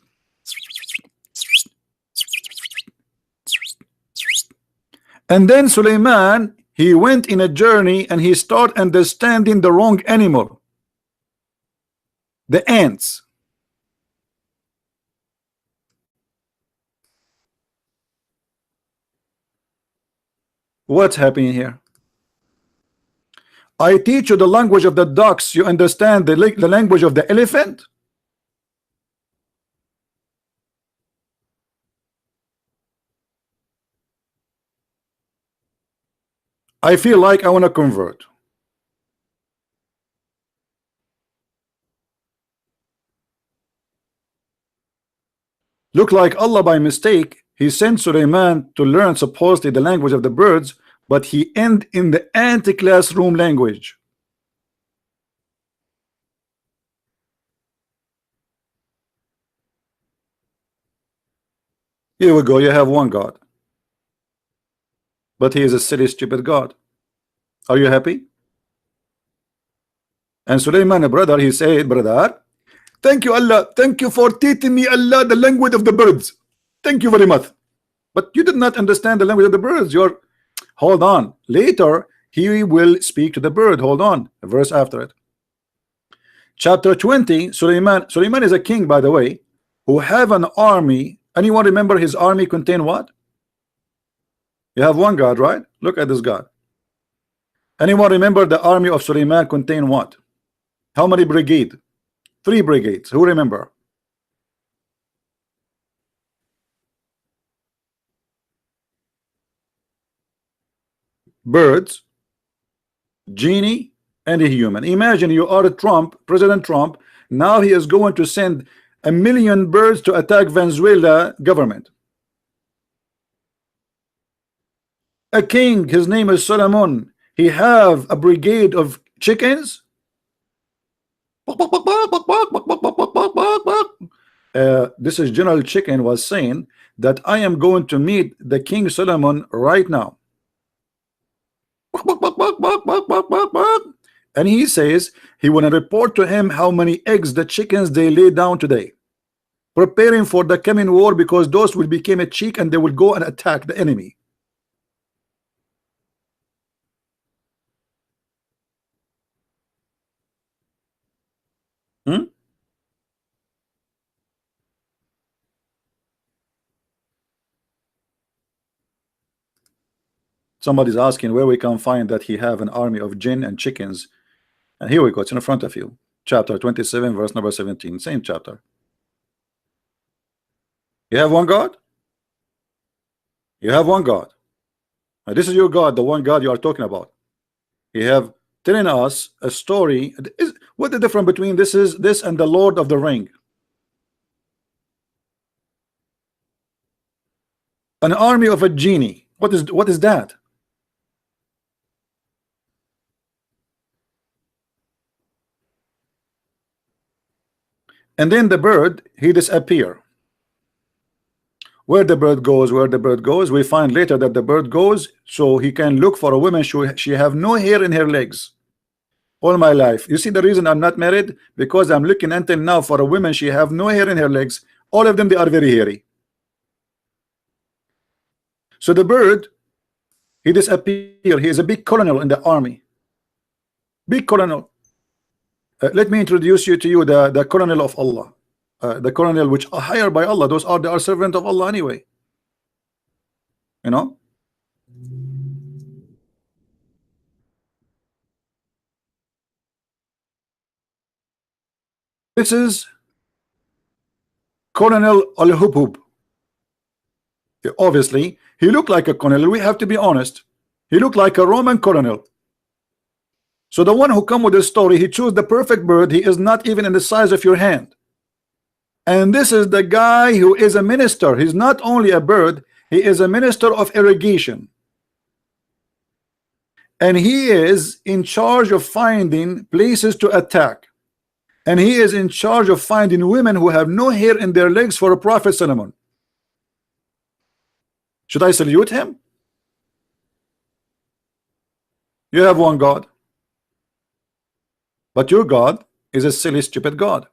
Speaker 1: And then Sulaiman, he went in a journey and he started understanding the wrong animal, the ants. What's happening here? I teach you the language of the ducks, you understand the language of the elephant? I feel like I want to convert. Look like Allah by mistake, he sent Sulaiman to learn supposedly the language of the birds, but he ended in the anti-classroom language. Here we go, you have one God, but he is a silly stupid God. Are you happy? And Sulaiman, brother, he said, brother, thank you Allah, thank you for teaching me Allah the language of the birds, thank you very much. But you did not understand the language of the birds. You're, hold on, later he will speak to the bird. Hold on, a verse after it. Chapter 20, Sulaiman is a king, by the way, who have an army. Anyone remember his army contain what? You have one God, right? Look at this God. Anyone remember the army of Sulaiman contain what? How many brigade? 3 brigades. Who remember? Birds, genie, and a human. Imagine you are Trump, President Trump. Now he is going to send 1 million birds to attack Venezuela government. A king, his name is Solomon. He have a brigade of chickens. This is General Chicken was saying that I am going to meet the King Solomon right now. And he says he want to report to him how many eggs the chickens they lay down today, preparing for the coming war, because those will become a cheek and they will go and attack the enemy. Somebody's asking where we can find that he have an army of jinn and chickens. And here we go, it's in front of you. Chapter 27, verse number 17, same chapter. You have one God? You have one God. Now, this is your God, the one God you are talking about. You have telling us a story. What the difference between this and the Lord of the Ring? An army of a genie. What is that? And then the bird, he disappear. Where the bird goes, we find later that the bird goes so he can look for a woman. She have no hair in her legs. All my life, you see the reason I'm not married, because I'm looking until now for a woman. She have no hair in her legs. All of them, they are very hairy. So the bird, he disappeared. He is a big colonel in the army. Big colonel. Let me introduce you to the colonel of Allah. The colonel which are hired by Allah. They are servant of Allah anyway. You know. This is Colonel Al-Hubhub. Obviously, he looked like a colonel. We have to be honest. He looked like a Roman colonel. So the one who come with this story, he chose the perfect bird. He is not even in the size of your hand. And this is the guy who is a minister. He's not only a bird, he is a minister of irrigation. And he is in charge of finding places to attack. And he is in charge of finding women who have no hair in their legs for a Prophet Solomon. Should I salute him? You have one God. but your God is a silly, stupid God.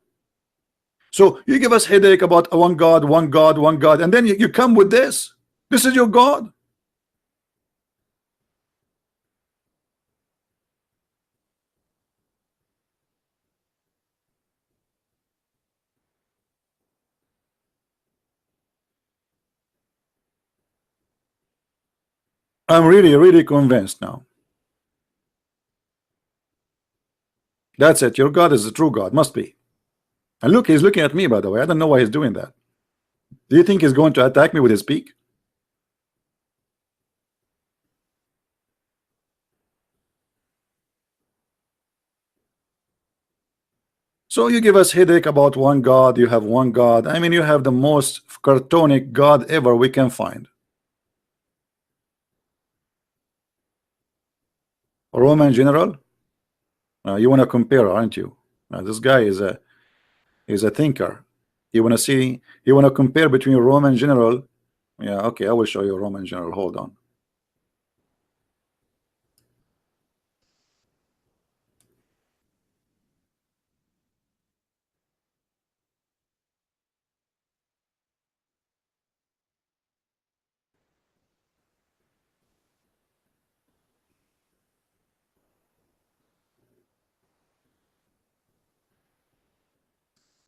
Speaker 1: So you give us headache about one God, one God, one God, and then you come with this. This is your God. I'm really, really convinced now. That's it. Your God is the true God. Must be. And look, he's looking at me, by the way. I don't know why he's doing that. Do you think he's going to attack me with his beak? So you give us headache about one God. You have one God. I mean, you have the most cartonic God ever we can find. Roman general. You want to compare, aren't you? This guy is a thinker. You want to see? You want to compare between Roman general? Yeah, okay. I will show you a Roman general. Hold on.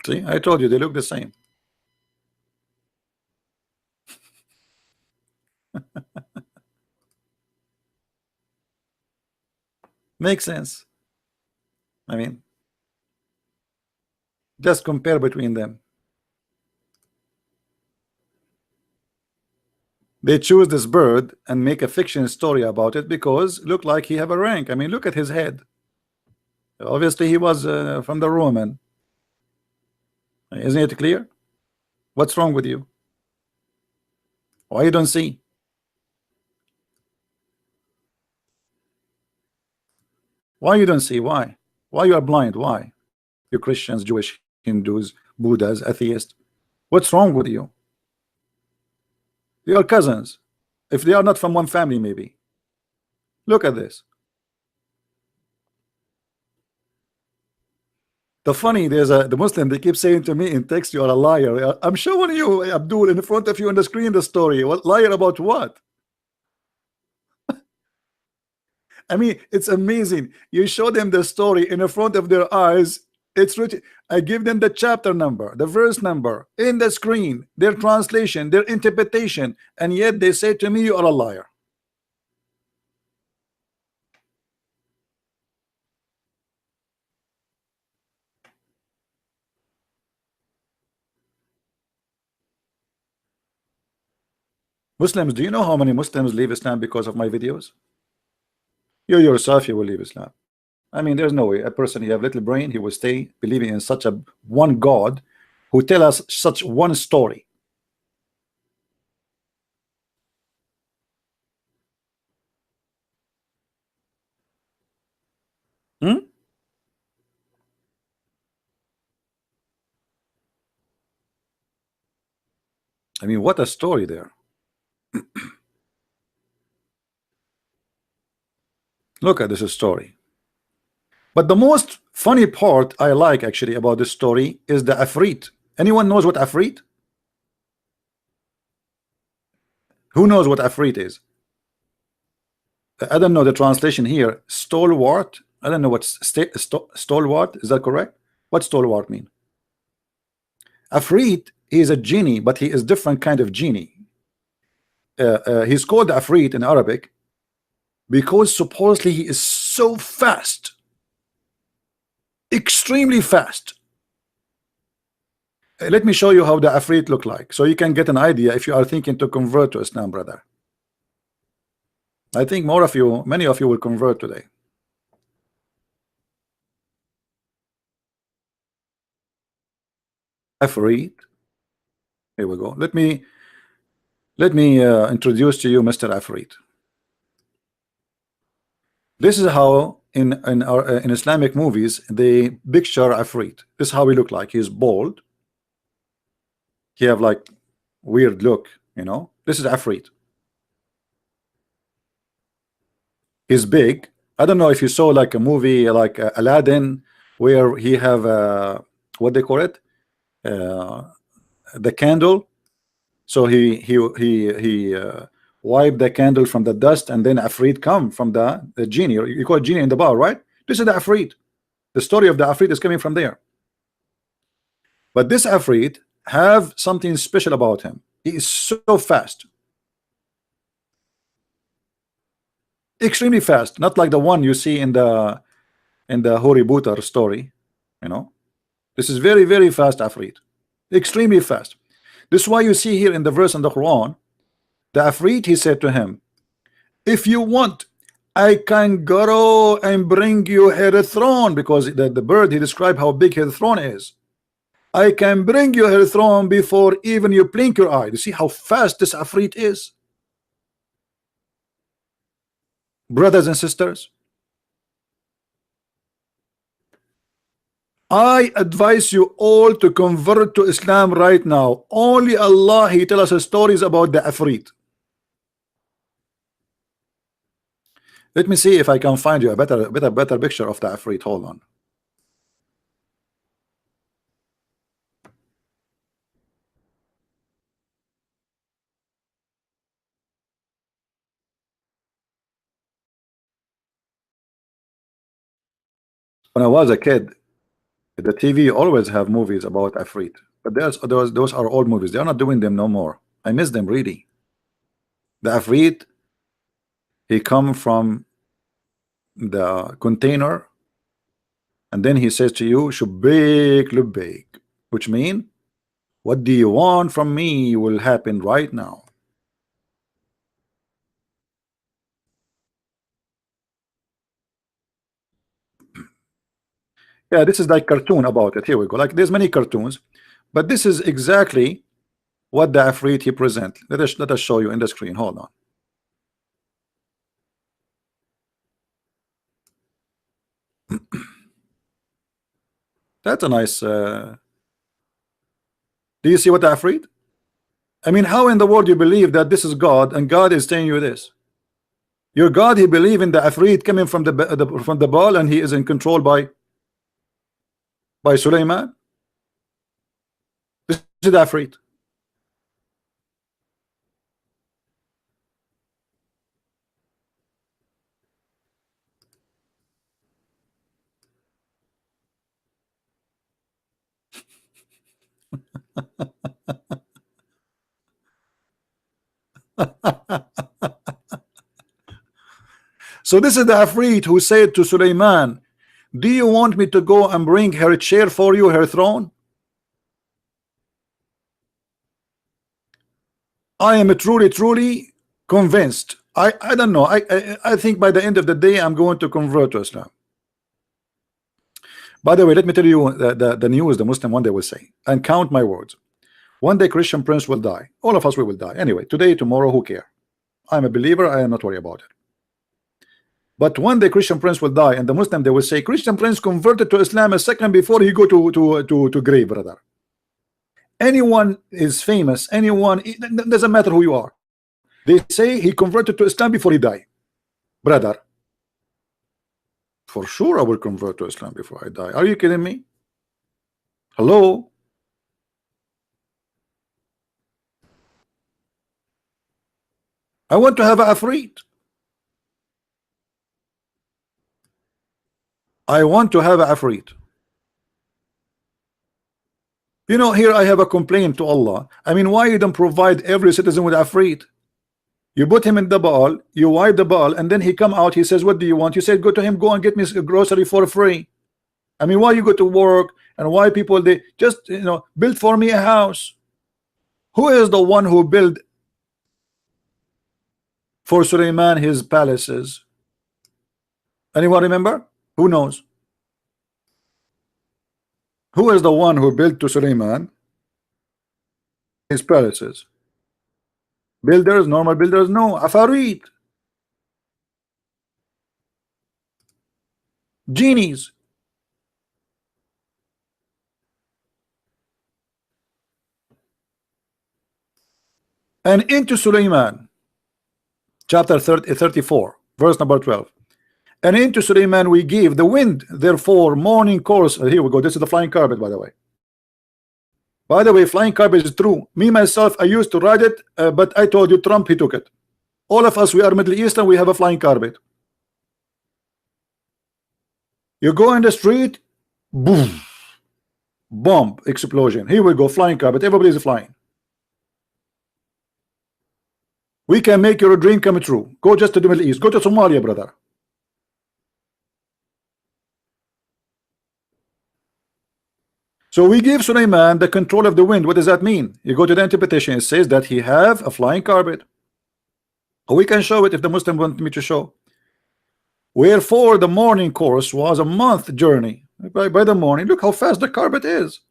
Speaker 1: See, I told you they look the same. Makes sense. I mean, just compare between them. They choose this bird and make a fiction story about it because look like he have a rank. I mean, look at his head. Obviously, he was from the Roman. Isn't it clear? What's wrong with you? Why you don't see? Why you don't see? Why? Why you are blind? Why? You Christians, Jewish, Hindus, Buddhas, atheists. What's wrong with you? They are cousins. If they are not from one family, maybe. Look at this. The funny, there's the Muslim, they keep saying to me in text, you are a liar. I'm showing you, Abdul, in front of you on the screen, the story. What liar about what? I mean, it's amazing. You show them the story in the front of their eyes. It's written. I give them the chapter number, the verse number in the screen, their translation, their interpretation, and yet they say to me, you are a liar. Muslims, do you know how many Muslims leave Islam because of my videos? You yourself, you will leave Islam. I mean, there's no way a person, he have little brain, he will stay believing in such a one God who tell us such one story. Hmm? I mean, what a story there. Look at this story. But the most funny part I like actually about this story is the Afrit. Anyone knows what Afrit? Who knows what Afrit is? I don't know the translation here. Stalwart. I don't know what stalwart. Is that correct? What stalwart mean? Afrit, he is a genie, but he is different kind of genie. He's called Afrit in Arabic because supposedly he is so fast, extremely fast. Let me show you how the Afrit look like, so you can get an idea if you are thinking to convert to Islam, brother. I think more of you, many of you will convert today. Afrit. Here we go. Let me introduce to you Mr. Afrit. This is how in Islamic movies they picture Afrit. This is how he look like. He's bald. He have like weird look, you know. This is Afrit. He's big. I don't know if you saw like a movie like Aladdin where he have what they call it, uh, the candle. So he wiped the candle from the dust, and then Afrit come from the genie. You call it genie in the bar, right? This is the Afrit. The story of the Afrit is coming from there. But this Afrit have something special about him. He is so fast, extremely fast, not like the one you see in the Hori Butar story. You know, this is very, very fast Afrit, extremely fast. This is why you see here in the verse in the Quran, the Afrit, he said to him, if you want, I can go and bring you her throne, because the bird, he described how big her throne is. I can bring you her throne before even you blink your eye. You see how fast this Afrit is, brothers and sisters. I advise you all to convert to Islam right now. Only Allah, he tell us stories about the Afrit. Let me see if I can find you a better picture of the Afrit. Hold on. When I was a kid, the TV always have movies about Afrit, but those are old movies. They are not doing them no more. I miss them really. The Afrit, he come from the container, and then he says to you, Shubik Lubik, which mean, what do you want from me will happen right now. Yeah, this is like cartoon about it. Here we go. Like there's many cartoons, but this is exactly what the Afrit he present. Let us show you in the screen. Hold on. That's a nice. Do you see what the Afrit? I mean, how in the world you believe that this is God and God is telling you this? Your God, he believe in the Afrit coming from from the ball, and he is in control by Sulaiman. This is the Afrit. So this is the Afrit who said to Sulaiman, do you want me to go and bring her chair for you, her throne? I am truly convinced. I don't know. I think by the end of the day I'm going to convert to Islam. By the way, let me tell you the news the Muslim one day will say, and count my words. One day Christian Prince will die. All of us we will die. Anyway, today, tomorrow, who care? I'm a believer. I am not worried about it. But one day Christian Prince will die, and the Muslim they will say Christian Prince converted to Islam a second before he go to grave, brother. Anyone is famous. Anyone, it doesn't matter who you are. They say he converted to Islam before he died, brother. For sure, I will convert to Islam before I die. Are you kidding me? Hello. I want to have a Afrit. I want to have a Afrit. You know, here I have a complaint to Allah. I mean, why you don't provide every citizen with Afrit? You put him in the ball, you wipe the ball, and then he come out, he says, what do you want? You said, go to him, go and get me a grocery for free. I mean, why you go to work, and why people, they just, you know, build for me a house. Who is the one who built for Suleiman his palaces? Anyone remember? Who knows? Who is the one who built to Suleiman his palaces? Builders, normal builders? No, Afarit, genies. And into Suleiman, chapter 34, verse number 12. And into Suleiman we give the wind, therefore morning course. Here we go. This is the flying carpet, by the way. By the way, flying carpet is true. Me myself, I used to ride it, but I told you Trump, he took it. All of us, we are Middle Eastern, we have a flying carpet. You go in the street, boom, bomb, explosion. Here we go, flying carpet. Everybody is flying. We can make your dream come true. Go just to the Middle East. Go to Somalia, brother. So we give Suleiman the control of the wind. What does that mean? You go to the interpretation, it says that he have a flying carpet. We can show it if the Muslim want me to show. Wherefore the morning course was a month journey. By the morning, look how fast the carpet is.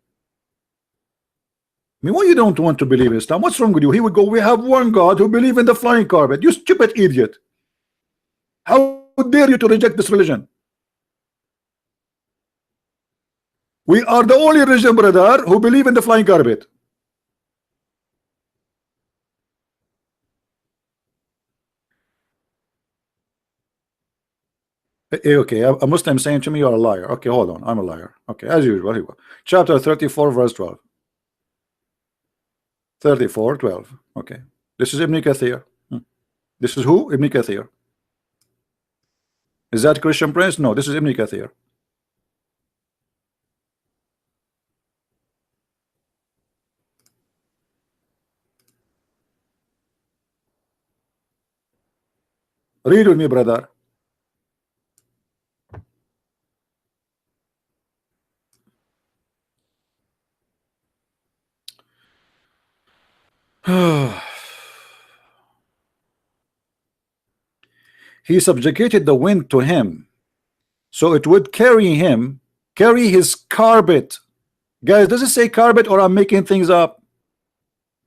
Speaker 1: I mean, why you don't want to believe in Islam? What's wrong with you? He would go, we have one God who believe in the flying carpet. You stupid idiot. How dare you to reject this religion? We are the only religion, brother, who believe in the flying carpet. Okay, a Muslim saying to me, you're a liar. Okay, hold on, I'm a liar. Okay, as usual. Here we go. Chapter 34, verse 12. 34, 12. Okay, this is Ibn Kathir. This is who? Ibn Kathir. Is that Christian Prince? No, this is Ibn Kathir. Read with me, brother. He subjugated the wind to him, so it would carry him, carry his carpet. Guys, does it say carpet or I'm making things up?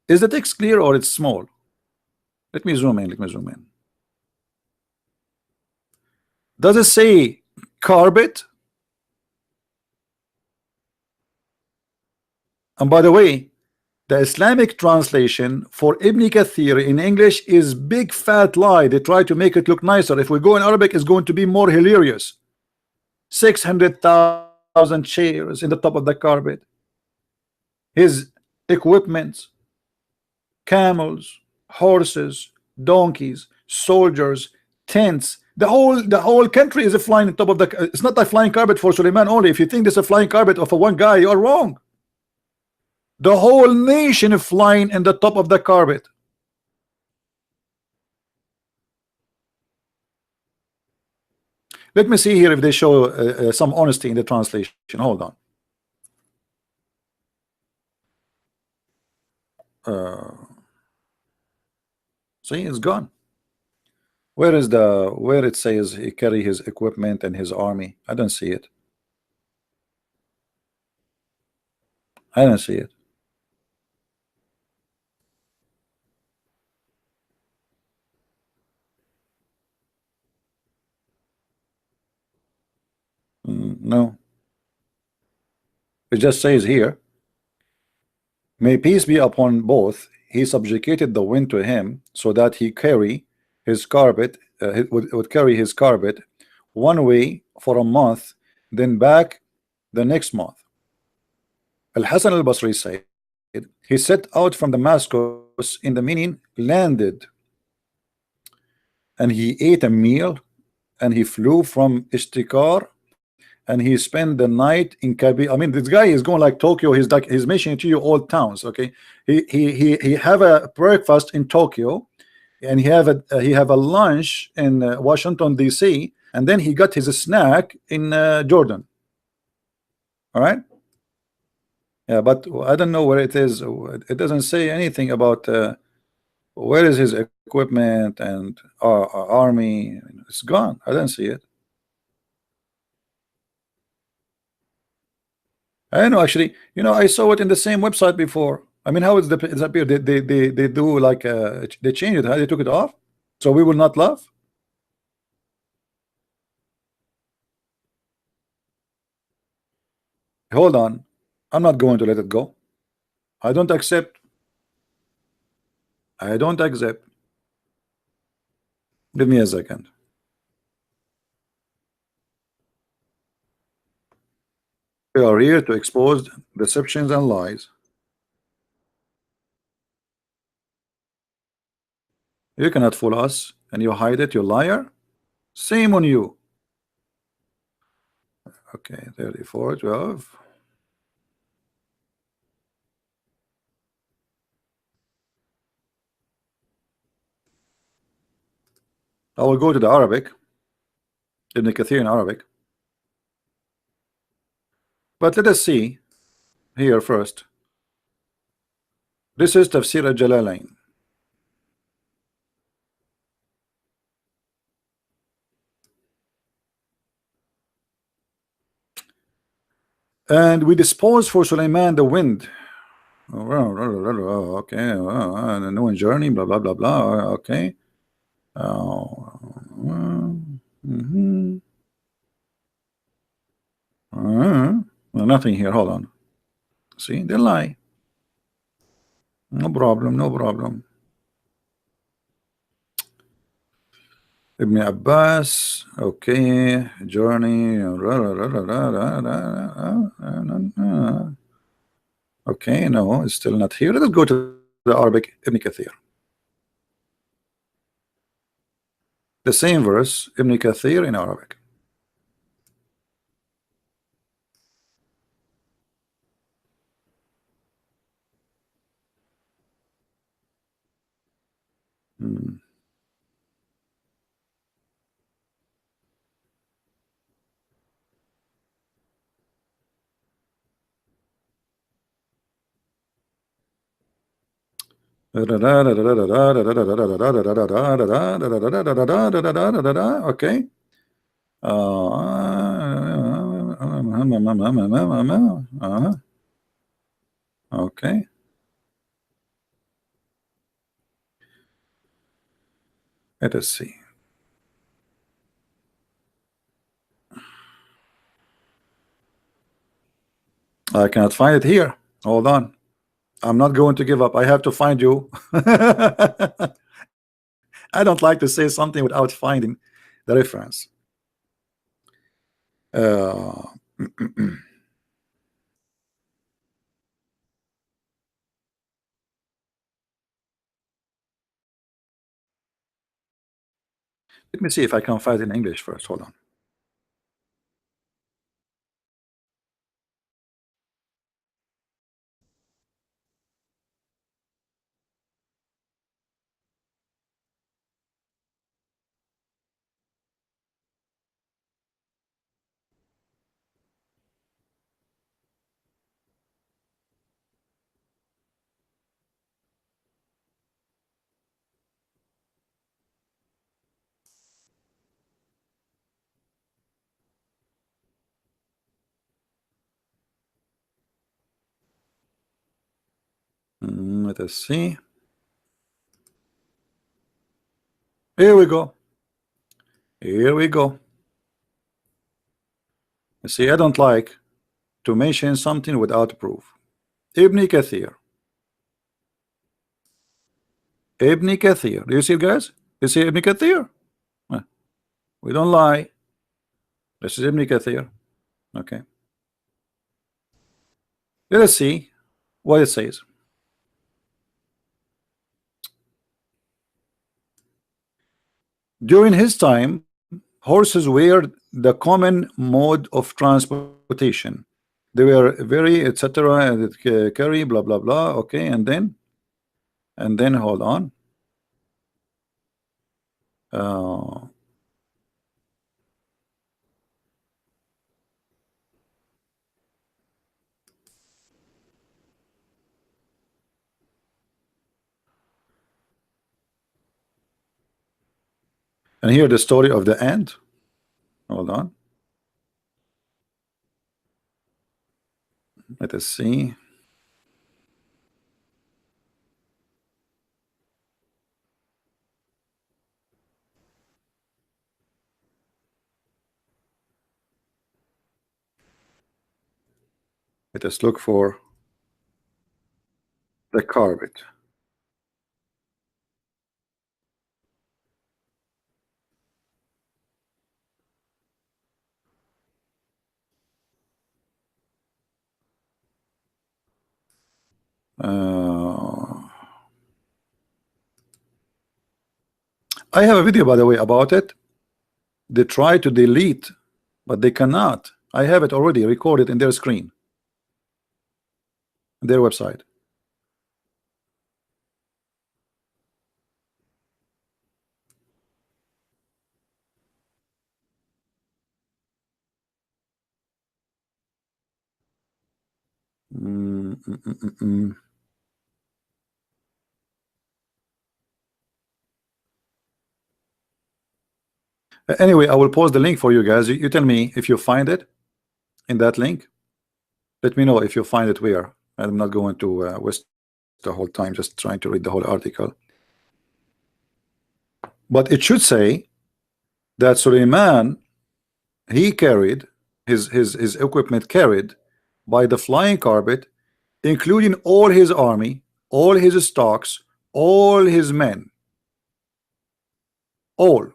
Speaker 1: Is the text clear or it's small? Let me zoom in. Let me zoom in. Does it say carpet? And by the way, the Islamic translation for Ibn Kathir in English is big fat lie. They try to make it look nicer. If we go in Arabic, it's going to be more hilarious. 600,000 chairs in the top of the carpet. His equipment, camels, horses, donkeys, soldiers, tents. The whole country is a flying on top of the. It's not a flying carpet for Suleiman only. If you think this is a flying carpet of a one guy, you are wrong. The whole nation is flying in the top of the carpet. Let me see here if they show some honesty in the translation. Hold on. See, it's gone. Where it says he carry his equipment and his army? I don't see it. I don't see it. No. It just says here, may peace be upon both. He subjugated the wind to him, so that he carry his carpet, would carry his carpet one way for a month, then back the next month. Al-Hasan al-Basri said, he set out from Damascus, in the meaning landed, and he ate a meal, and he flew from Ishtikar, and he spent the night in Kabir. I mean, this guy is going like Tokyo. He's like, he's mentioning to you all towns. Okay, he have a breakfast in Tokyo, and he have a lunch in Washington DC, and then he got his snack in Jordan. All right. Yeah, but I don't know where it is. It doesn't say anything about where is his equipment and army. It's gone. I don't see it. I know, actually, you know, I saw it in the same website before. I mean, how is the it's appear? They do like they changed it. How they took it off? So we will not laugh. Hold on, I'm not going to let it go. I don't accept. I don't accept. Give me a second. We are here to expose deceptions and lies. You cannot fool us, and you hide it, you liar. Shame on you. Okay, 34, 12. I will go to the Arabic, Ibn Kathir in Arabic. But let us see here first. This is Tafsir al-Jalalain. And we dispose for Sulaiman the wind. Okay, the new journey, blah blah blah blah. Okay. Mhm. Nothing here. Hold on. See, they lie. No problem. No problem. Ibn Abbas. Okay. Journey. Okay. No, it's still not here. Let's go to the Arabic Ibn Kathir. The same verse, Ibn Kathir in Arabic. Hmm. Okay. Okay. Let us see. I cannot find it here. Hold on. I'm not going to give up. I have to find you. I don't like to say something without finding the reference. Let me see if I can find it in English first. Hold on. Let us see. Here we go. Here we go. You see, I don't like to mention something without proof. Ibn Kathir. Ibn Kathir. Do you see it, guys? You see Ibn Kathir? We don't lie. This is Ibn Kathir. Okay. Let us see what it says. During his time, horses were the common mode of transportation. They were very etc. and carry blah blah blah. Okay, and then hold on. Uh, and here the story of the ant. Hold on. Let us see. Let us look for the carpet. I have a video, by the way, about it. They try to delete, but they cannot. I have it already recorded in their screen, their website. Mm, mm, mm, mm, mm. Anyway, I will post the link for you guys. You tell me if you find it in that link. Let me know if you find it where. I'm not going to waste the whole time just trying to read the whole article. But it should say that Suleiman, he carried his equipment carried by the flying carpet, including all his army, all his stocks, all his men, all.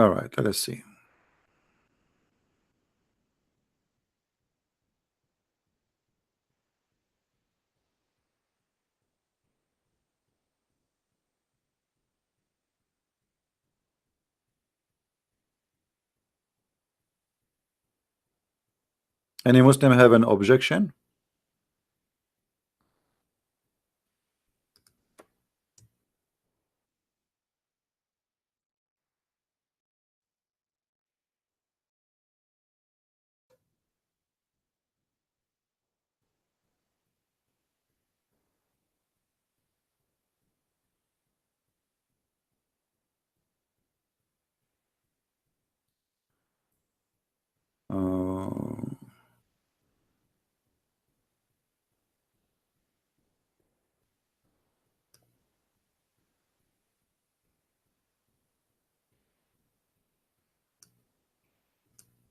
Speaker 1: All right, let us see. Any Muslim have an objection? Uh,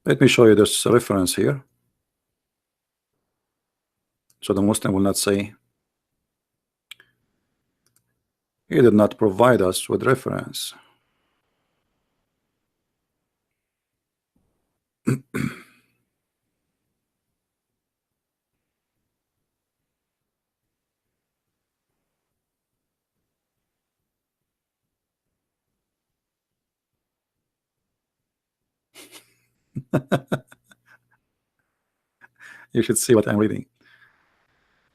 Speaker 1: let me show you this reference here, so the Muslim will not say he did not provide us with reference. You should see what I'm reading.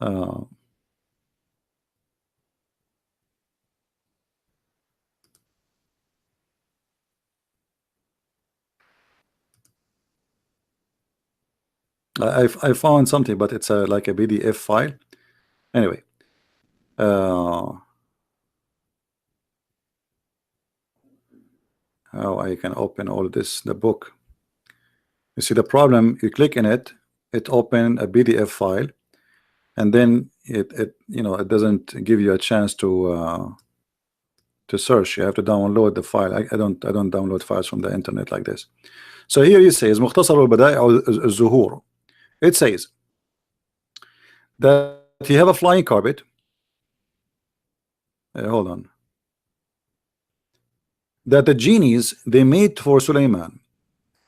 Speaker 1: Uh, I found something, but it's like a PDF file. Anyway, how I can open all this, the book. You see the problem, you click in it, it open a PDF file, and then it you know, it doesn't give you a chance to search. You have to download the file. I don't download files from the internet like this. So here it says مختصر البدائع الزهور. It says that you have a flying carpet. Hold on. That the genies they made for Suleiman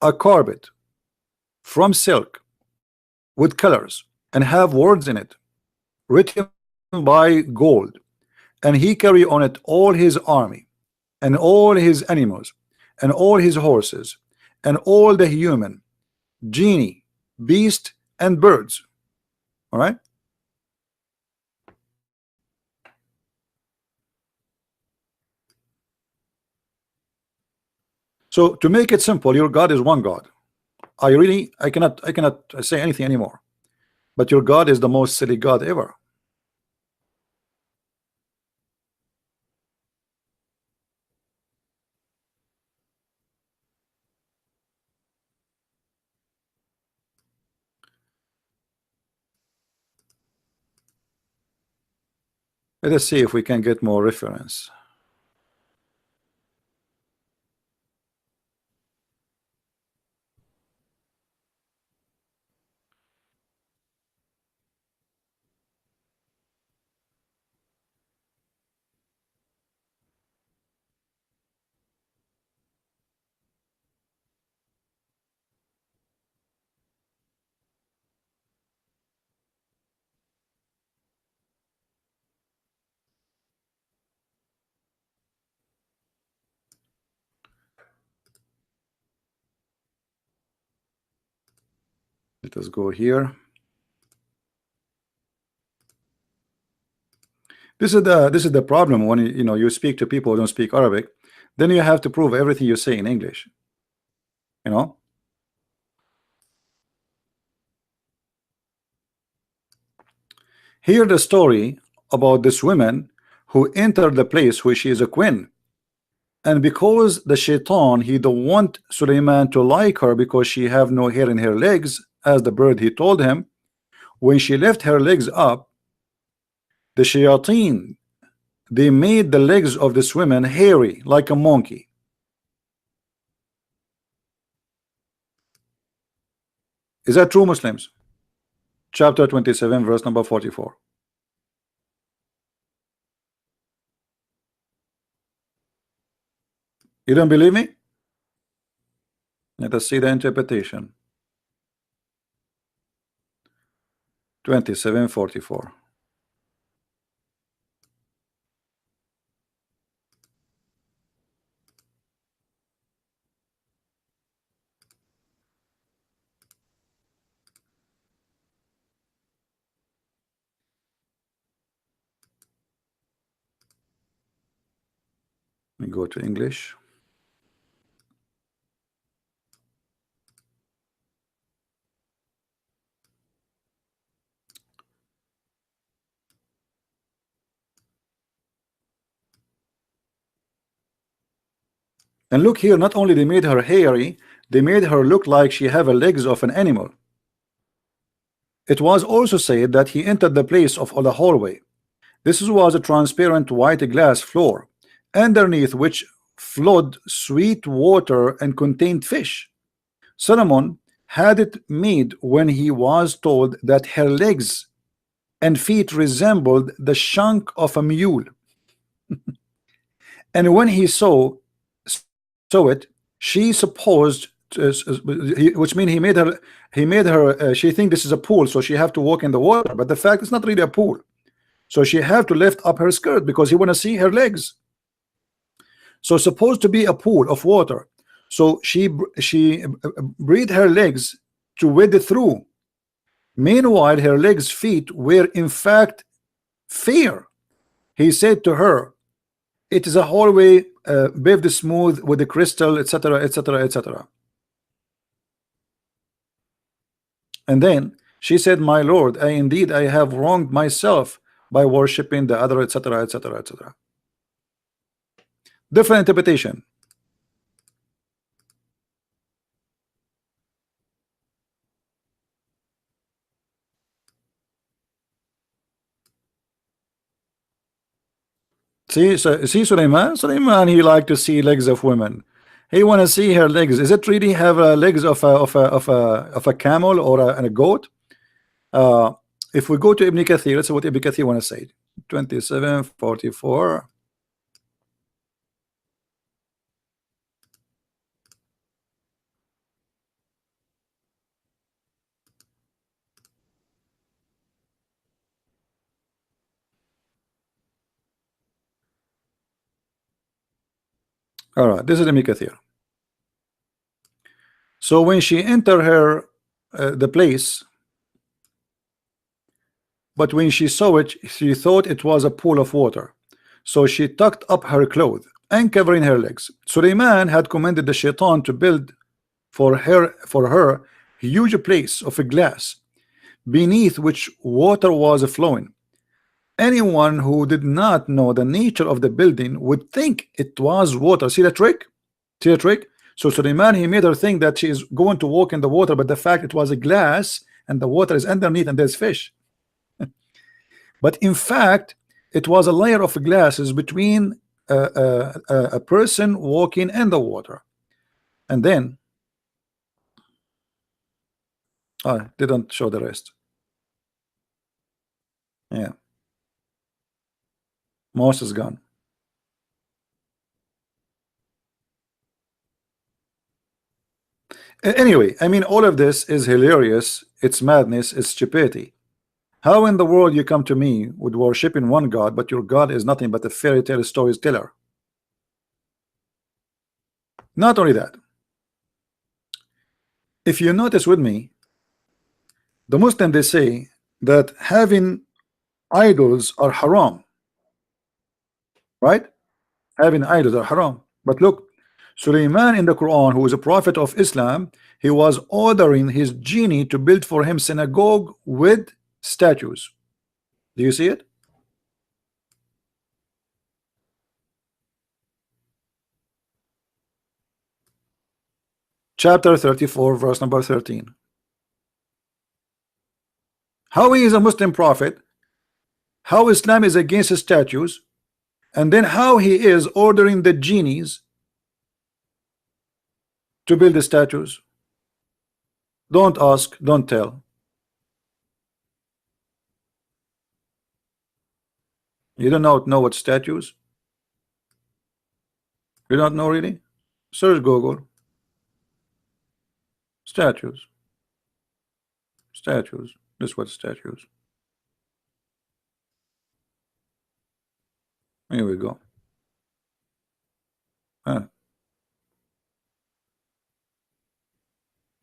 Speaker 1: a carpet from silk with colors and have words in it written by gold, and he carry on it all his army and all his animals and all his horses and all the human, genie, beast, and birds. All right. So to make it simple, your God is one God. I cannot say anything anymore. But your God is the most silly God ever. Let us see if we can get more reference. Let us go here. This is the problem when you speak to people who don't speak Arabic. Then you have to prove everything you say in English. You know. Hear the story about this woman who entered the place where she is a queen, and because the shaitan, he don't want Suleiman to like her because she have no hair in her legs, as the bird he told him. When she left her legs up, the shayateen, they made the legs of this woman hairy like a monkey. Is that true, Muslims? Chapter 27, verse number 44. You don't believe me? Let us see the interpretation. 27:44. Let me go to English. And look here, not only they made her hairy, they made her look like she have a legs of an animal. It was also said that he entered the place of the hallway. This was a transparent white glass floor, underneath which flowed sweet water and contained fish. Solomon had it made when he was told that her legs and feet resembled the shank of a mule. And when he saw it, she supposed, which means he made her, she think this is a pool, so she have to walk in the water. But the fact it's not really a pool, so she have to lift up her skirt because he want to see her legs. So supposed to be a pool of water. So she breathed her legs to wade through. Meanwhile, her legs feet were in fact fair. He said to her, it is a hallway paved smooth with the crystal, etc., etc., etc. And then she said, my lord, I have wronged myself by worshiping the other, etc., etc., etc. Different interpretation. See, so see Suleiman, he like to see legs of women. He want to see her legs. Is it really have legs of a camel or a goat? If we go to Ibn Kathir, let's see what Ibn Kathir want to say. 27:44. All right, this is Ibn Kathir. So when she entered her the place, but when she saw it, she thought it was a pool of water. So she tucked up her clothes and covering her legs. Suleiman had commanded the shaitan to build for her huge place of a glass beneath which water was flowing. Anyone who did not know the nature of the building would think it was water. See the trick? See the trick? So Suleiman, he made her think that she is going to walk in the water, but the fact it was a glass and the water is underneath and there's fish. But in fact, it was a layer of glasses between a person walking in the water. And then didn't show the rest. Yeah, most is gone. Anyway, I mean, all of this is hilarious. It's madness. It's stupidity. How in the world you come to me with worshiping one God, but your God is nothing but a fairy tale storyteller? Not only that, if you notice with me, The Muslim, they say that having idols are haram, right? Having idols are haram. But look, Sulaiman in the Quran, who is a prophet of Islam, he was ordering his genie to build for him synagogue with statues. Do you see it? Chapter 34, verse number 13. How he is a Muslim prophet, how Islam is against statues, and then how he is ordering the genies to build the statues. Don't ask, don't tell. You do not know what statues? You don't know really? Search Google. Statues. Statues. This is what statues. Here we go.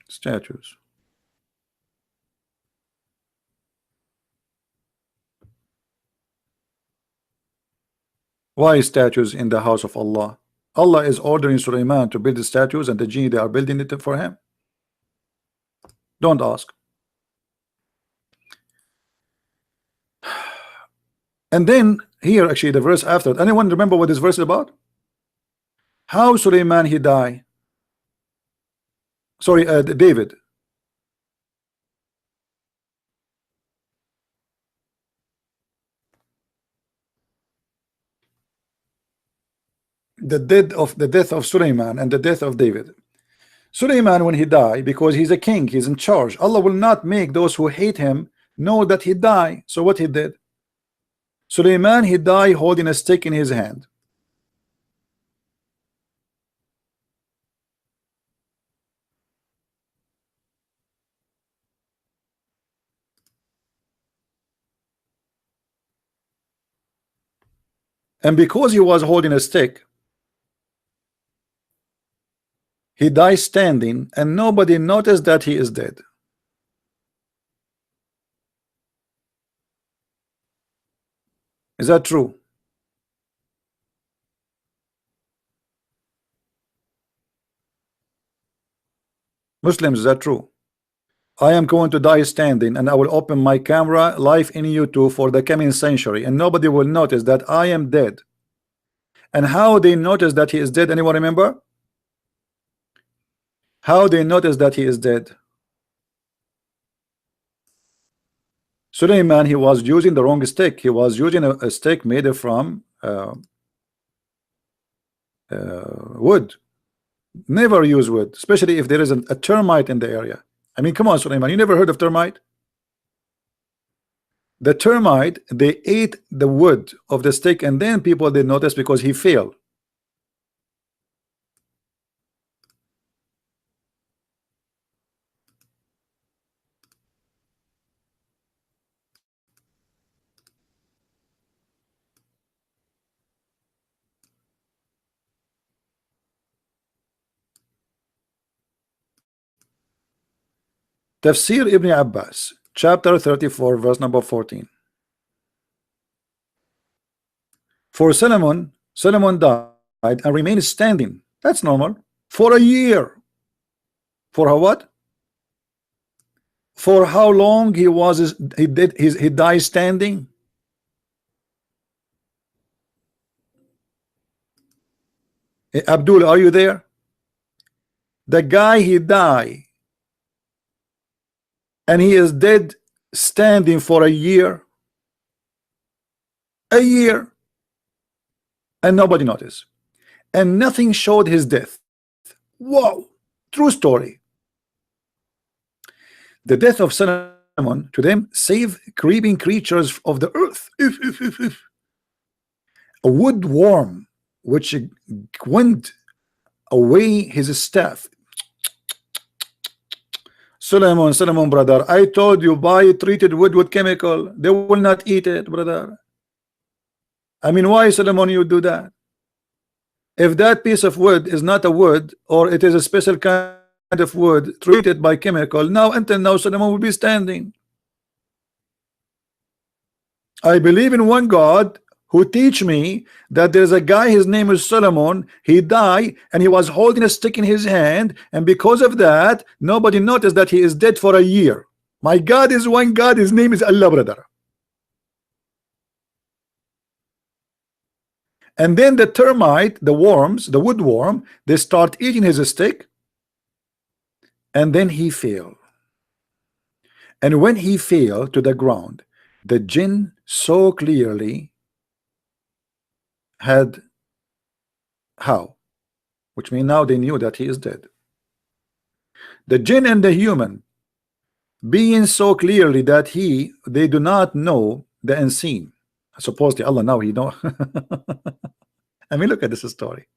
Speaker 1: Statues. Why statues in the house of Allah? Allah is ordering Sulaiman to build the statues, and the genie, they are building it for him. Don't ask. And then here, actually, the verse after. Anyone remember what this verse is about? How Sulaiman he died? Sorry, David. The death of Sulaiman and the death of David. Sulaiman, when he died, because he's a king, he's in charge. Allah will not make those who hate him know that he died. So what he did? Sulaiman, he died holding a stick in his hand. And because he was holding a stick, he died standing, and nobody noticed that he is dead. Is that true? Muslims, is that true? I am going to die standing, and I will open my camera live in YouTube for the coming century, and nobody will notice that I am dead. And how they notice that he is dead? Anyone remember? How they notice that he is dead? Sulaiman, he was using the wrong stick. He was using a stick made from wood. Never use wood, especially if there is a termite in the area. I mean, come on, Sulaiman, you never heard of termite? The termite, they ate the wood of the stick, and then people did notice because he failed. Tafsir Ibn Abbas, chapter 34, verse number 14. For Solomon died and remained standing. That's normal. For a year. For how what? For how long he died standing? Abdul, are you there? The guy, he died, and he is dead standing for a year. A year. And nobody noticed. And nothing showed his death. Wow. True story. The death of Solomon to them saved creeping creatures of the earth. A wood worm which went away his staff. Solomon, brother, I told you, buy treated wood with chemical. They will not eat it, brother. I mean, why, Solomon, you do that? If that piece of wood is not a wood, or it is a special kind of wood treated by chemical, now until now Solomon will be standing. I believe in one God who teach me that there's a guy, his name is Solomon. He died and he was holding a stick in his hand, and because of that nobody noticed that he is dead for a year. My God is one God, his name is Allah, brother. And then the termite, the worms, the woodworm, they start eating his stick, and then he fell. And when he fell to the ground, the jinn so clearly had how, which means now they knew that he is dead. The jinn and the human being so clearly that they do not know the unseen. Supposedly Allah now he know. I mean, look at this story.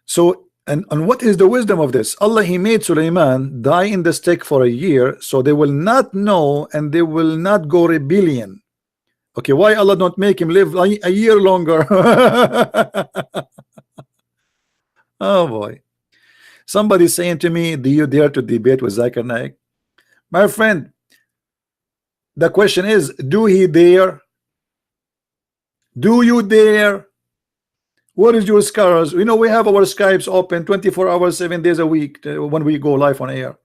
Speaker 1: So and what is the wisdom of this? Allah, he made Sulaiman die in the stick for a year, so they will not know and they will not go rebellion. Okay, why Allah don't make him live a year longer? Oh boy. Somebody saying to me, do you dare to debate with Zakir Naik? My friend, the question is, do he dare? Do you dare? What is your scholars? You know, we have our Skypes open 24 hours, 7 days a week when we go live on air.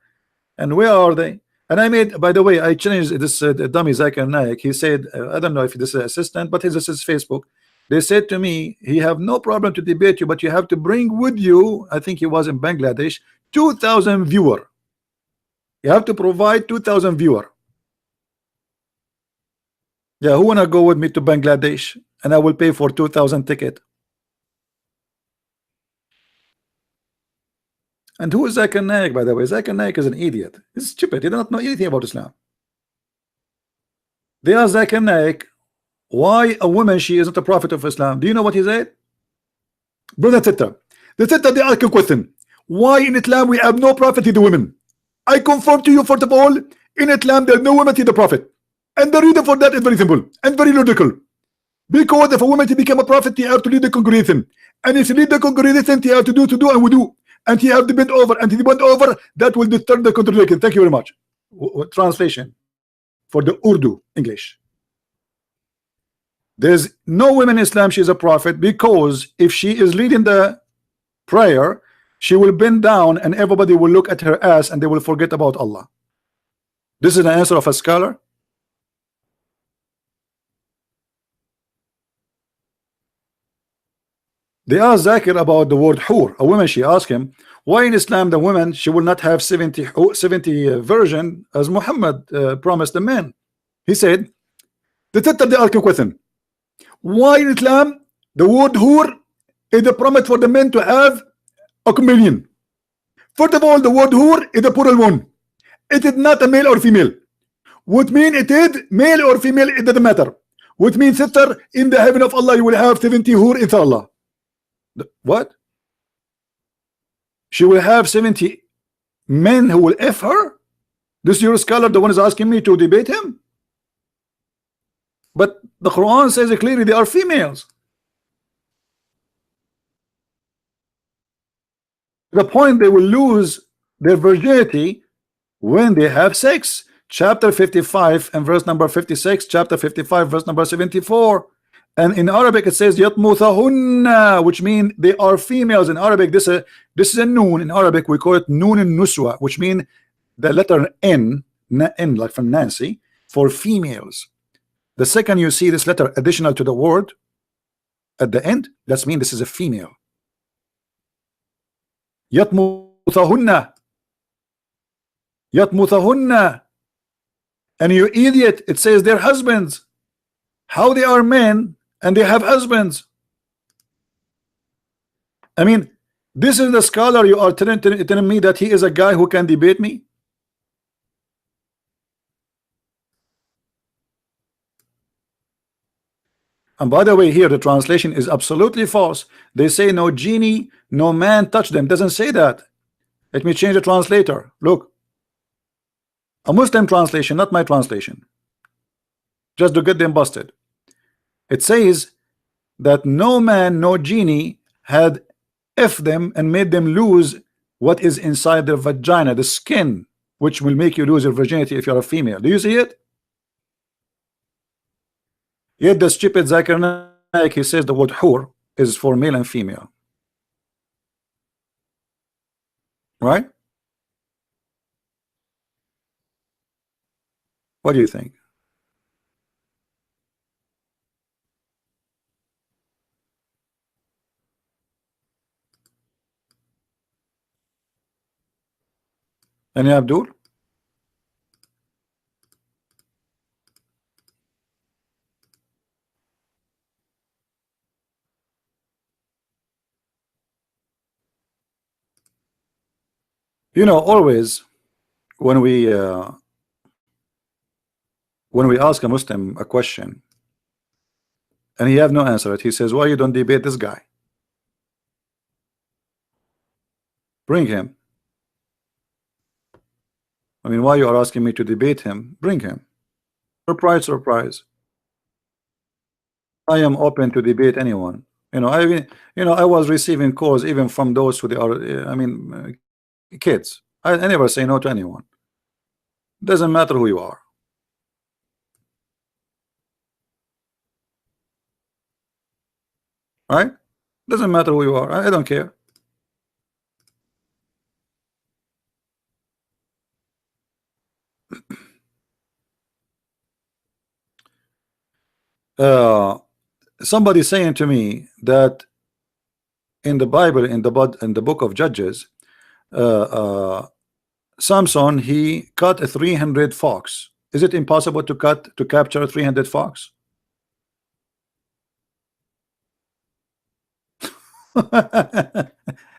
Speaker 1: And where are they? And I made, by the way, I changed this dummy Zakir Naik. He said, I don't know if this is assistant, but this is Facebook. They said to me, he have no problem to debate you, but you have to bring with you, I think he was in Bangladesh, 2,000 viewer. You have to provide 2,000 viewer. Yeah, who wanna go with me to Bangladesh? And I will pay for 2,000 ticket. And who is Zakir Naik, by the way? Zakir Naik is an idiot. He's stupid. He does not know anything about Islam. They asked Zakir Naik, why a woman, she isn't a prophet of Islam? Do you know what he said? Brother Tita, they ask a question. Why in Islam we have no prophet to the women? I confirm to you, first of all, in Islam there's no woman to the prophet. And the reason for that is very simple and very logical. Because if a woman to become a prophet, you have to lead the congregation. And if you lead the congregation, you have to do and we do. And he have to bend over, and he bend over, that will disturb the contradiction. Thank you very much. Translation for the Urdu English. There's no woman in Islam she is a prophet, because if she is leading the prayer, she will bend down and everybody will look at her ass and they will forget about Allah. This is the answer of a scholar. They asked Zakir about the word hur. A woman, she asked him, why in Islam the woman, she will not have 70 virgin as Muhammad promised the man? He said, they ask a question. Why in Islam the word hur is the promise for the men to have a chameleon? First of all, the word hur is a plural one. It is not a male or female. What mean it is male or female, it doesn't matter. What means, sister, in the heaven of Allah you will have 70 hur inshallah. What? She will have 70 men who will F her? This is your scholar, the one is asking me to debate him? But the Quran says it clearly, they are females. The point, they will lose their virginity when they have sex. Chapter 55 and verse number 56, chapter 55 verse number 74. And in Arabic it says yatmuthahunna, which means they are females. In Arabic this is a noon. In Arabic we call it noon and nuswa, which means the letter N like from Nancy, for females. The second you see this letter additional to the word at the end, that's mean this is a female. Yatmuthahunna, yatmuthahunna. And you idiot, it says their husbands. How they are men and they have husbands? I mean, this is the scholar you are telling me that he is a guy who can debate me? And by the way, here the translation is absolutely false. They say no genie, no man touched them. Doesn't say that. Let me change the translator. Look, a Muslim translation, not my translation, just to get them busted. It says that no man, no genie had F them and made them lose what is inside their vagina, the skin, which will make you lose your virginity if you're a female. Do you see it? Yet the stupid Zakir Naik, he says the word hur is for male and female, right? What do you think? And Abdul? You know, always when we ask a Muslim a question and he have no answer, he says, "Why you don't debate this guy? Bring him. I mean, why you are asking me to debate him? Bring him." Surprise, surprise. I am open to debate anyone. You know, I was receiving calls even from those who they are, kids. I never say no to anyone. Doesn't matter who you are. Right? Doesn't matter who you are. I don't care. Uh, somebody saying to me that in the Bible, in the book of Judges, uh, uh, Samson, he cut a 300 fox. Is it impossible to capture 300 fox?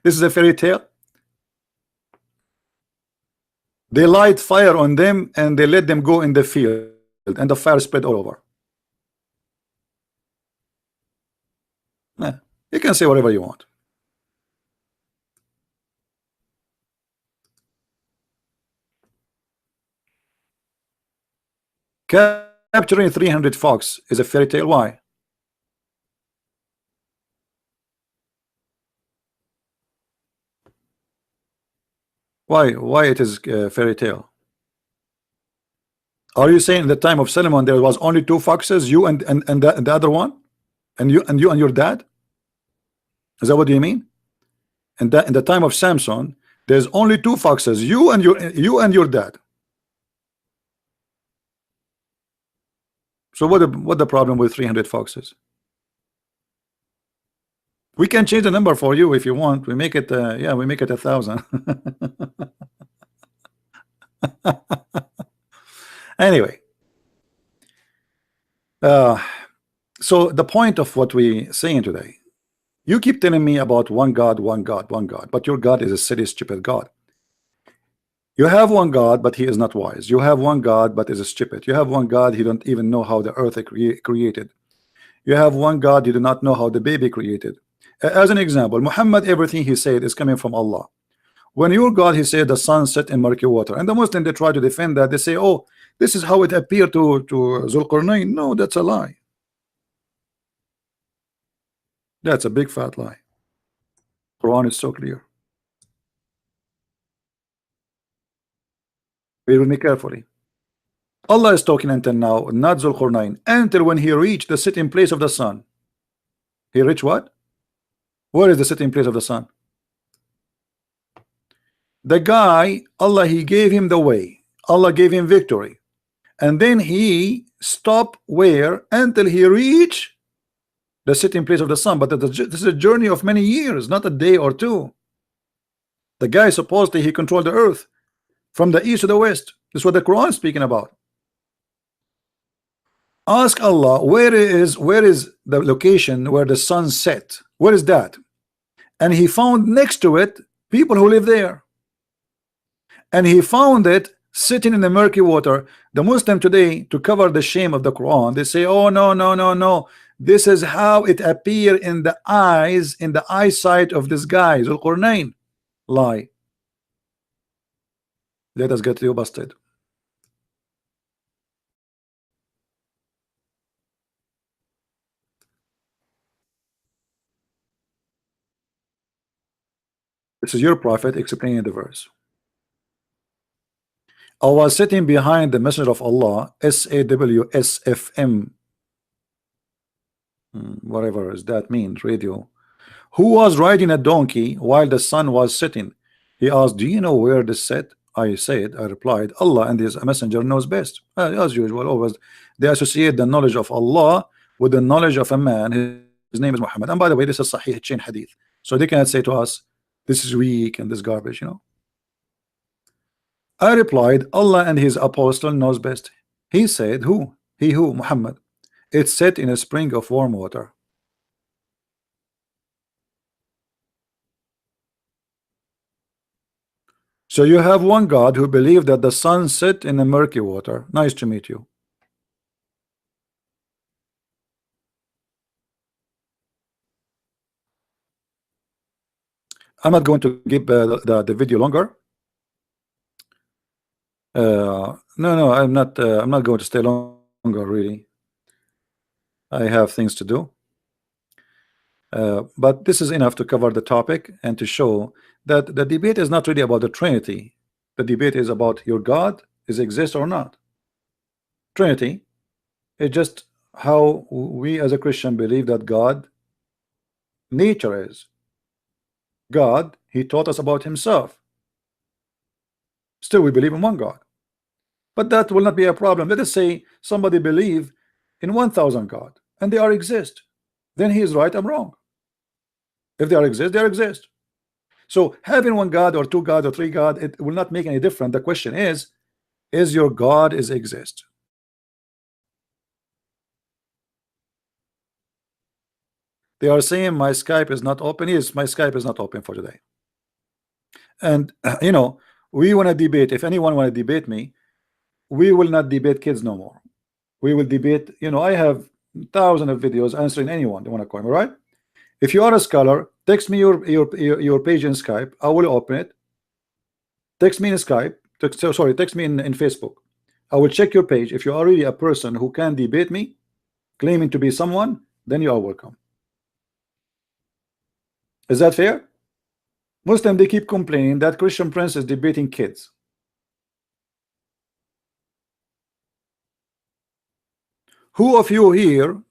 Speaker 1: This is a fairy tale. They light fire on them and they let them go in the field, and the fire spread all over. You can say whatever you want. Capturing 300 fox is a fairy tale. Why? Why it is a fairy tale? Are you saying in the time of Solomon there was only 2 foxes, you and the other one, and you and your dad? Is that what you mean? And that in the time of Samson, there's only 2 foxes, you and your dad. So what the problem with 300 foxes? We can change the number for you if you want. We make it yeah, we make it 1,000. Anyway, so the point of what we saying today, you keep telling me about one God, one God, one God, but your God is a silly, stupid God. You have one God, but he is not wise. You have one God, but is stupid. You have one God, he don't even know how the earth is created. You have one God, you do not know how the baby created. As an example, Muhammad, everything he said is coming from Allah. When your God, he said the sun set in murky water, and the Muslim, they try to defend that. They say, oh, this is how it appeared to Zulqarnain. No, that's a lie. That's a big fat lie. Quran is so clear. Read with me carefully. Allah is talking until now, not Zulqarnain, until when he reached the sitting place of the sun. He reached what? Where is the sitting place of the sun? The guy, Allah, he gave him the way. Allah gave him victory. And then he stopped where? Until he reached the sitting place of the sun. But this is a journey of many years, not a day or two. The guy supposedly he controlled the earth from the east to the west. This is what the Quran is speaking about. Ask Allah, where is the location where the sun set? Where is that? And he found next to it people who live there. And he found it sitting in the murky water. The Muslim today, to cover the shame of the Quran, they say, oh no, no, no, no, this is how it appeared in the eyes, in the eyesight of this guy, Zulqarnain. Lie. Let us get you busted. This is your prophet explaining the verse. I was sitting behind the messenger of Allah, SAWSFM. whatever does that mean, radio. Who was riding a donkey while the sun was setting? He asked, do you know where this set? I said, I replied, Allah and his messenger knows best. As usual, always they associate the knowledge of Allah with the knowledge of a man. His name is Muhammad. And by the way, this is Sahih chain hadith. So they cannot say to us, this is weak and this garbage, you know. I replied, Allah and his apostle knows best. He said, who? He who? Muhammad. It's set in a spring of warm water. So you have one God who believed that the sun set in the murky water. Nice to meet you. I'm not going to keep the video longer. No, I'm not. I'm not going to stay longer. Really, I have things to do. But this is enough to cover the topic and to show that the debate is not really about the Trinity. The debate is about your God is exist or not. Trinity is just how we as a Christian believe that God nature is. God, he taught us about himself. Still we believe in one God. But that will not be a problem. Let us say somebody believe in 1,000 God and they are exist. Then he is right, I'm wrong. If they are exist, they exist. So having one God or two God or three God, it will not make any difference. The question is your God is exist? They are saying my Skype is not open. Yes, my Skype is not open for today. And you know, we want to debate. If anyone want to debate me, we will not debate kids no more. We will debate. You know, I have thousands of videos answering anyone they want to call me, right? If you are a scholar, text me your page in Skype. I will open it. Text me in Skype. Text me in Facebook. I will check your page. If you are really a person who can debate me, claiming to be someone, then you are welcome. Is that fair? Muslim, they keep complaining that Christian Prince is debating kids. Who of you here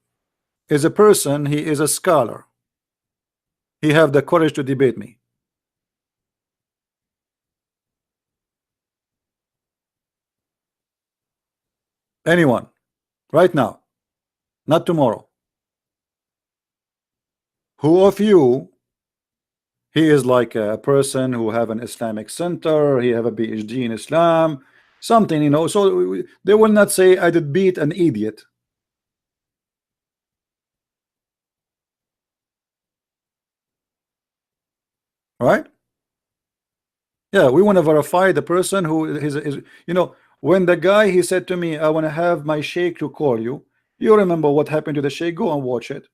Speaker 1: is a person, he is a scholar? He have the courage to debate me. Anyone? Right now. Not tomorrow. Who of you he is like a person who have an Islamic center, he have a PhD in Islam, something, you know, so they will not say I did beat an idiot. Right? Yeah, we want to verify the person who is, you know, when the guy he said to me, I want to have my sheikh to call you. You remember what happened to the sheikh? Go and watch it.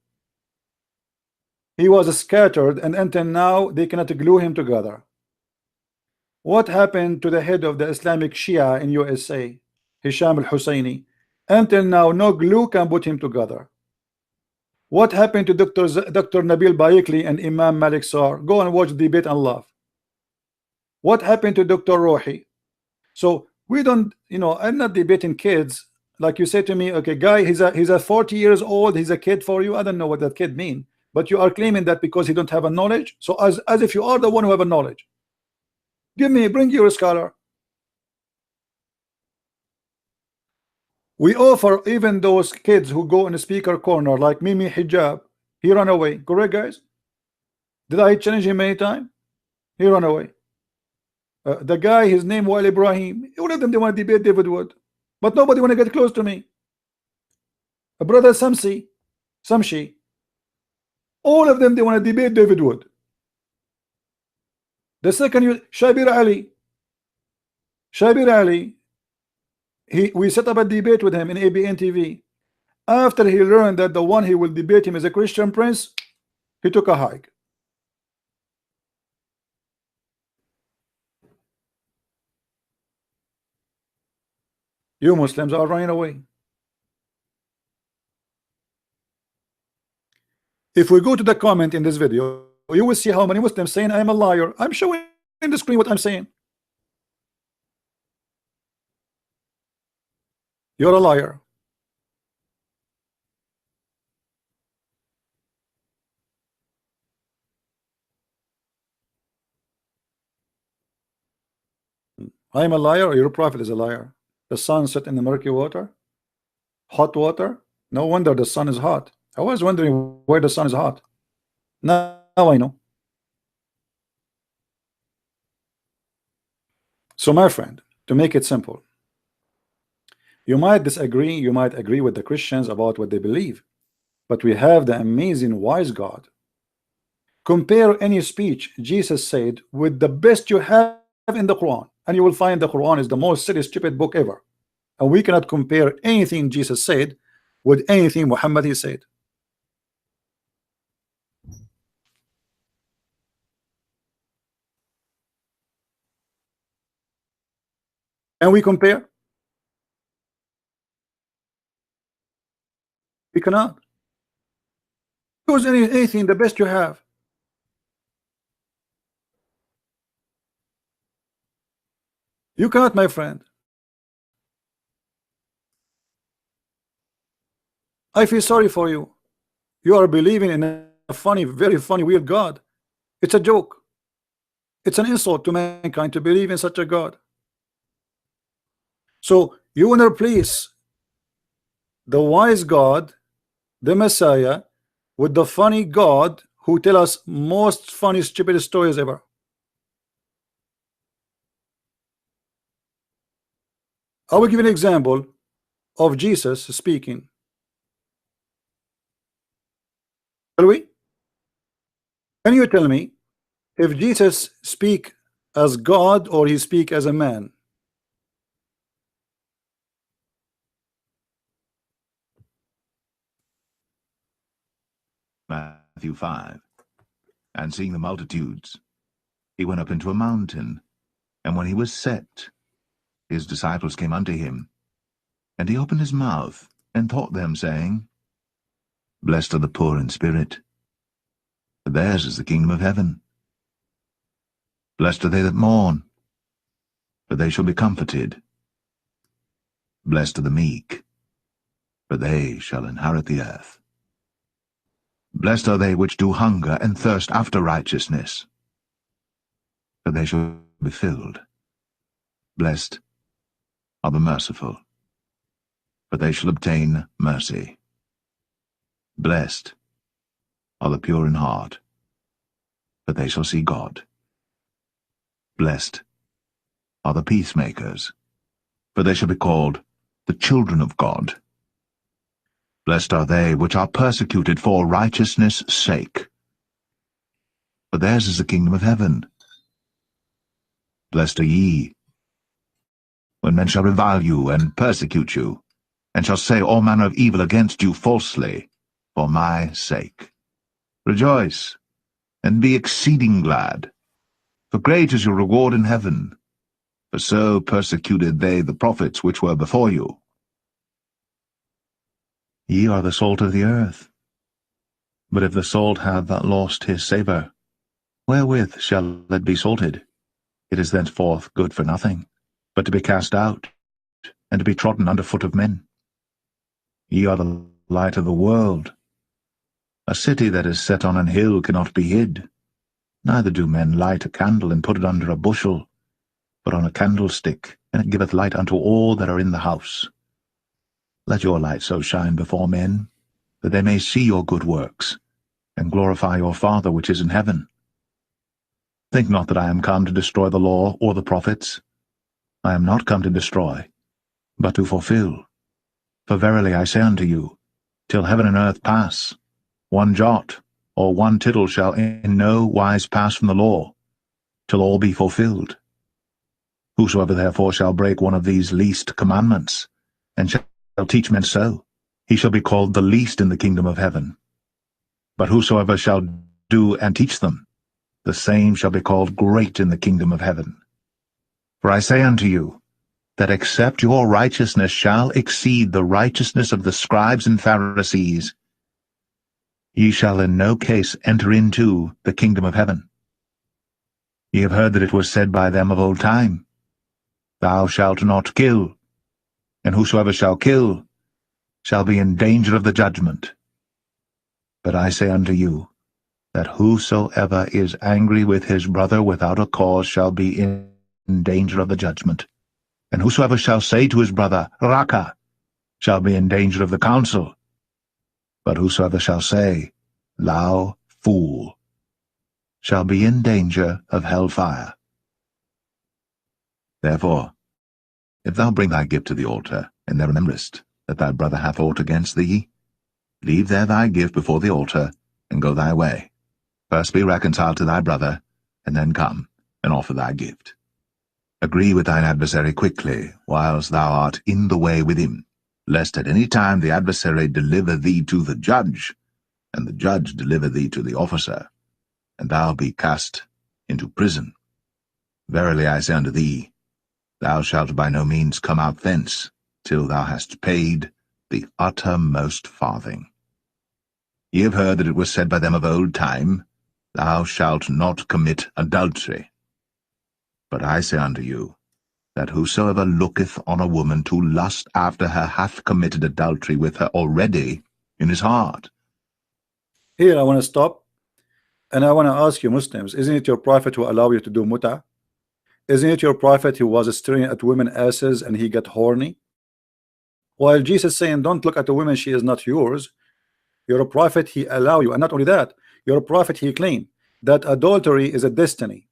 Speaker 1: He was scattered, and until now they cannot glue him together. What happened to the head of the Islamic Shia in USA, Hisham al-Husseini? Until now, no glue can put him together. What happened to Dr. Nabil Bayekli and Imam Malik Sar? Go and watch the debate and laugh. What happened to Dr. Rohi? So we don't, you know, I'm not debating kids. Like you say to me, okay, guy, he's a 40 years old, he's a kid for you. I don't know what that kid mean, but you are claiming that because he don't have a knowledge. So as if you are the one who have a knowledge. Bring your scholar. We offer even those kids who go in the speaker corner like Mimi Hijab, he run away. Correct, guys? Did I challenge him many times? He run away. The guy, his name Wael Ibrahim, all of them, they want to debate David Wood, but nobody want to get close to me. Brother Samshi, all of them, they want to debate David Wood. The second, Shabir Ali, we set up a debate with him in ABN TV. After he learned that the one he will debate him is a Christian Prince, he took a hike. You Muslims are running away. If we go to the comment in this video, you will see how many Muslims saying I am a liar. I'm showing in the screen what I'm saying. You're a liar. I am a liar or your prophet is a liar? The sun set in the murky water? Hot water? No wonder the sun is hot. I was wondering why the sun is hot. Now I know. So my friend, to make it simple, you might disagree, you might agree with the Christians about what they believe, but we have the amazing wise God. Compare any speech Jesus said with the best you have in the Quran, and you will find the Quran is the most silly, stupid book ever. And we cannot compare anything Jesus said with anything Muhammad he said. And we compare? We cannot. Use anything, the best you have. You cannot, my friend. I feel sorry for you. You are believing in a funny, very funny, weird God. It's a joke. It's an insult to mankind to believe in such a God. So you want to replace the wise God, the Messiah, with the funny God who tell us most funny, stupid stories ever. I will give an example of Jesus speaking. Shall we? Can you tell me if Jesus speak as God or he speak as a man?
Speaker 2: Matthew 5. And seeing the multitudes, he went up into a mountain, and when he was set, his disciples came unto him. And he opened his mouth, and taught them, saying, Blessed are the poor in spirit, for theirs is the kingdom of heaven. Blessed are they that mourn, for they shall be comforted. Blessed are the meek, for they shall inherit the earth. Blessed are they which do hunger and thirst after righteousness, for they shall be filled. Blessed are the merciful, for they shall obtain mercy. Blessed are the pure in heart, for they shall see God. Blessed are the peacemakers, for they shall be called the children of God. Blessed are they which are persecuted for righteousness' sake, for theirs is the kingdom of heaven. Blessed are ye, when men shall revile you and persecute you, and shall say all manner of evil against you falsely, for my sake. Rejoice, and be exceeding glad, for great is your reward in heaven. For so persecuted they the prophets which were before you. Ye are the salt of the earth. But if the salt have lost his savour, wherewith shall it be salted? It is thenceforth good for nothing, but to be cast out, and to be trodden under foot of men. Ye are the light of the world. A city that is set on an hill cannot be hid. Neither do men light a candle and put it under a bushel, but on a candlestick, and it giveth light unto all that are in the house. Let your light so shine before men, that they may see your good works, and glorify your Father which is in heaven. Think not that I am come to destroy the law or the prophets. I am not come to destroy, but to fulfill. For verily I say unto you, till heaven and earth pass, one jot or one tittle shall in no wise pass from the law, till all be fulfilled. Whosoever therefore shall break one of these least commandments, and shall teach men so, he shall be called the least in the kingdom of heaven. But whosoever shall do and teach them, the same shall be called great in the kingdom of heaven. For I say unto you, that except your righteousness shall exceed the righteousness of the scribes and Pharisees, ye shall in no case enter into the kingdom of heaven. Ye have heard that it was said by them of old time, Thou shalt not kill, and whosoever shall kill shall be in danger of the judgment. But I say unto you, that whosoever is angry with his brother without a cause shall be in in danger of the judgment. And whosoever shall say to his brother, Raka, shall be in danger of the council. But whosoever shall say, Thou fool, shall be in danger of hellfire. Therefore, if thou bring thy gift to the altar, and there rememberest that thy brother hath aught against thee, leave there thy gift before the altar, and go thy way. First be reconciled to thy brother, and then come and offer thy gift. Agree with thine adversary quickly, whilst thou art in the way with him, lest at any time the adversary deliver thee to the judge, and the judge deliver thee to the officer, and thou be cast into prison. Verily I say unto thee, thou shalt by no means come out thence, till thou hast paid the uttermost farthing. Ye have heard that it was said by them of old time, Thou shalt not commit adultery. But I say unto you, that whosoever looketh on a woman to lust after her hath committed adultery with her already in his heart.
Speaker 1: Here I want to stop, and I want to ask you Muslims, isn't it your prophet who allowed you to do muta? Isn't it your prophet who was staring at women asses and he got horny? While Jesus saying, don't look at a woman, she is not yours. You're a prophet, he allow you. And not only that, you're a prophet, he claimed that adultery is a destiny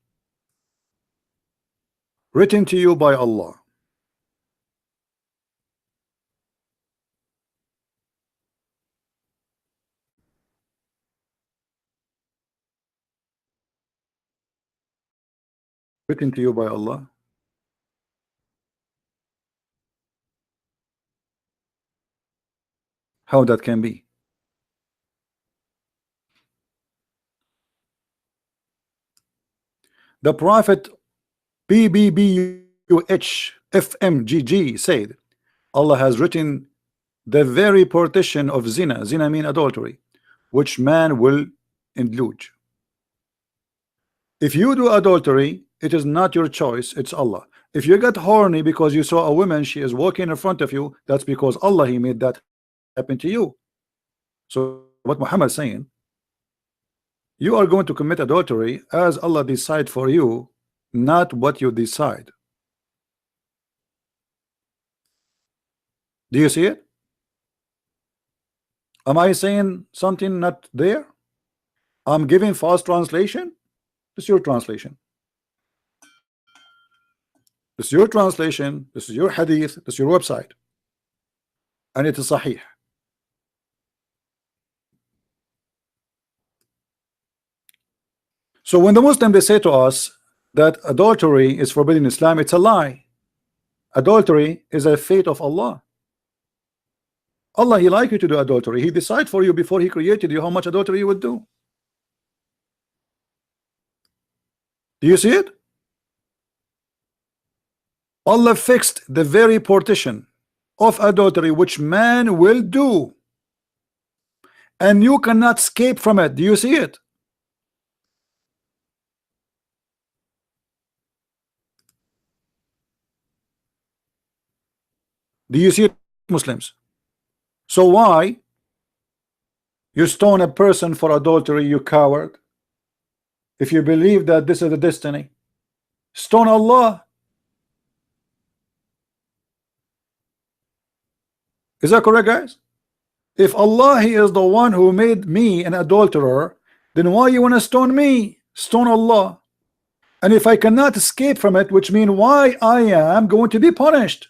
Speaker 1: written to you by Allah. Written to you by Allah. How that can be? The prophet BBBUHFMGG said Allah has written the very partition of zina. Zina mean adultery, which man will indulge. If you do adultery, it is not your choice, it's Allah. If you get horny because you saw a woman, she is walking in front of you, that's because Allah, he made that happen to you. So what Muhammad is saying, you are going to commit adultery as Allah decide for you, not what you decide. Do you see it? Am I saying something not there? I'm giving false translation. This is your translation. This is your translation. This is your hadith. This is your website, and it is sahih. So when the Muslim they say to us that adultery is forbidden in Islam, it's a lie. Adultery is a fate of Allah. Allah, he like you to do adultery. He decide for you before he created you how much adultery you would do. Do you see it? Allah fixed the very partition of adultery which man will do, and you cannot escape from it. Do you see it? Do you see it, Muslims? So why you stone a person for adultery, you coward? If you believe that this is the destiny, stone Allah. Is that correct, guys? If Allah, he is the one who made me an adulterer, then why you want to stone me? Stone Allah. And if I cannot escape from it, which means why I am going to be punished.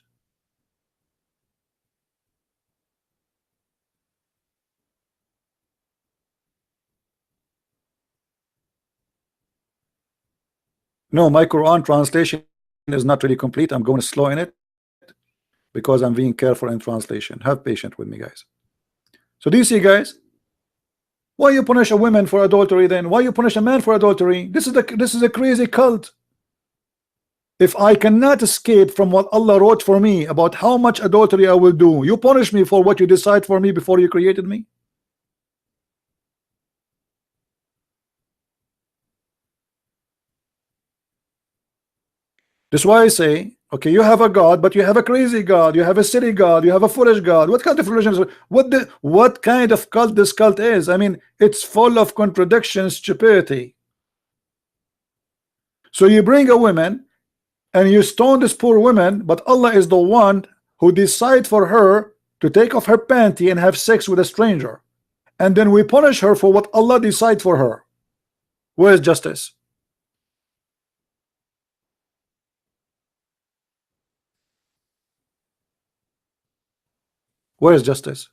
Speaker 1: No, my Quran translation is not really complete. I'm going slow in it because I'm being careful in translation. Have patience with me, guys. So do you see, guys? Why you punish a woman for adultery then? Why you punish a man for adultery? This is a crazy cult. If I cannot escape from what Allah wrote for me about how much adultery I will do, you punish me for what you decide for me before you created me. That's why I say, okay, you have a God, but you have a crazy God, you have a silly God, you have a foolish God. What kind of religion is it? What kind of cult this cult is? I mean, it's full of contradictions, stupidity. So you bring a woman and you stone this poor woman, but Allah is the one who decide for her to take off her panty and have sex with a stranger, and then we punish her for what Allah decide for her. Where is justice? Where is justice?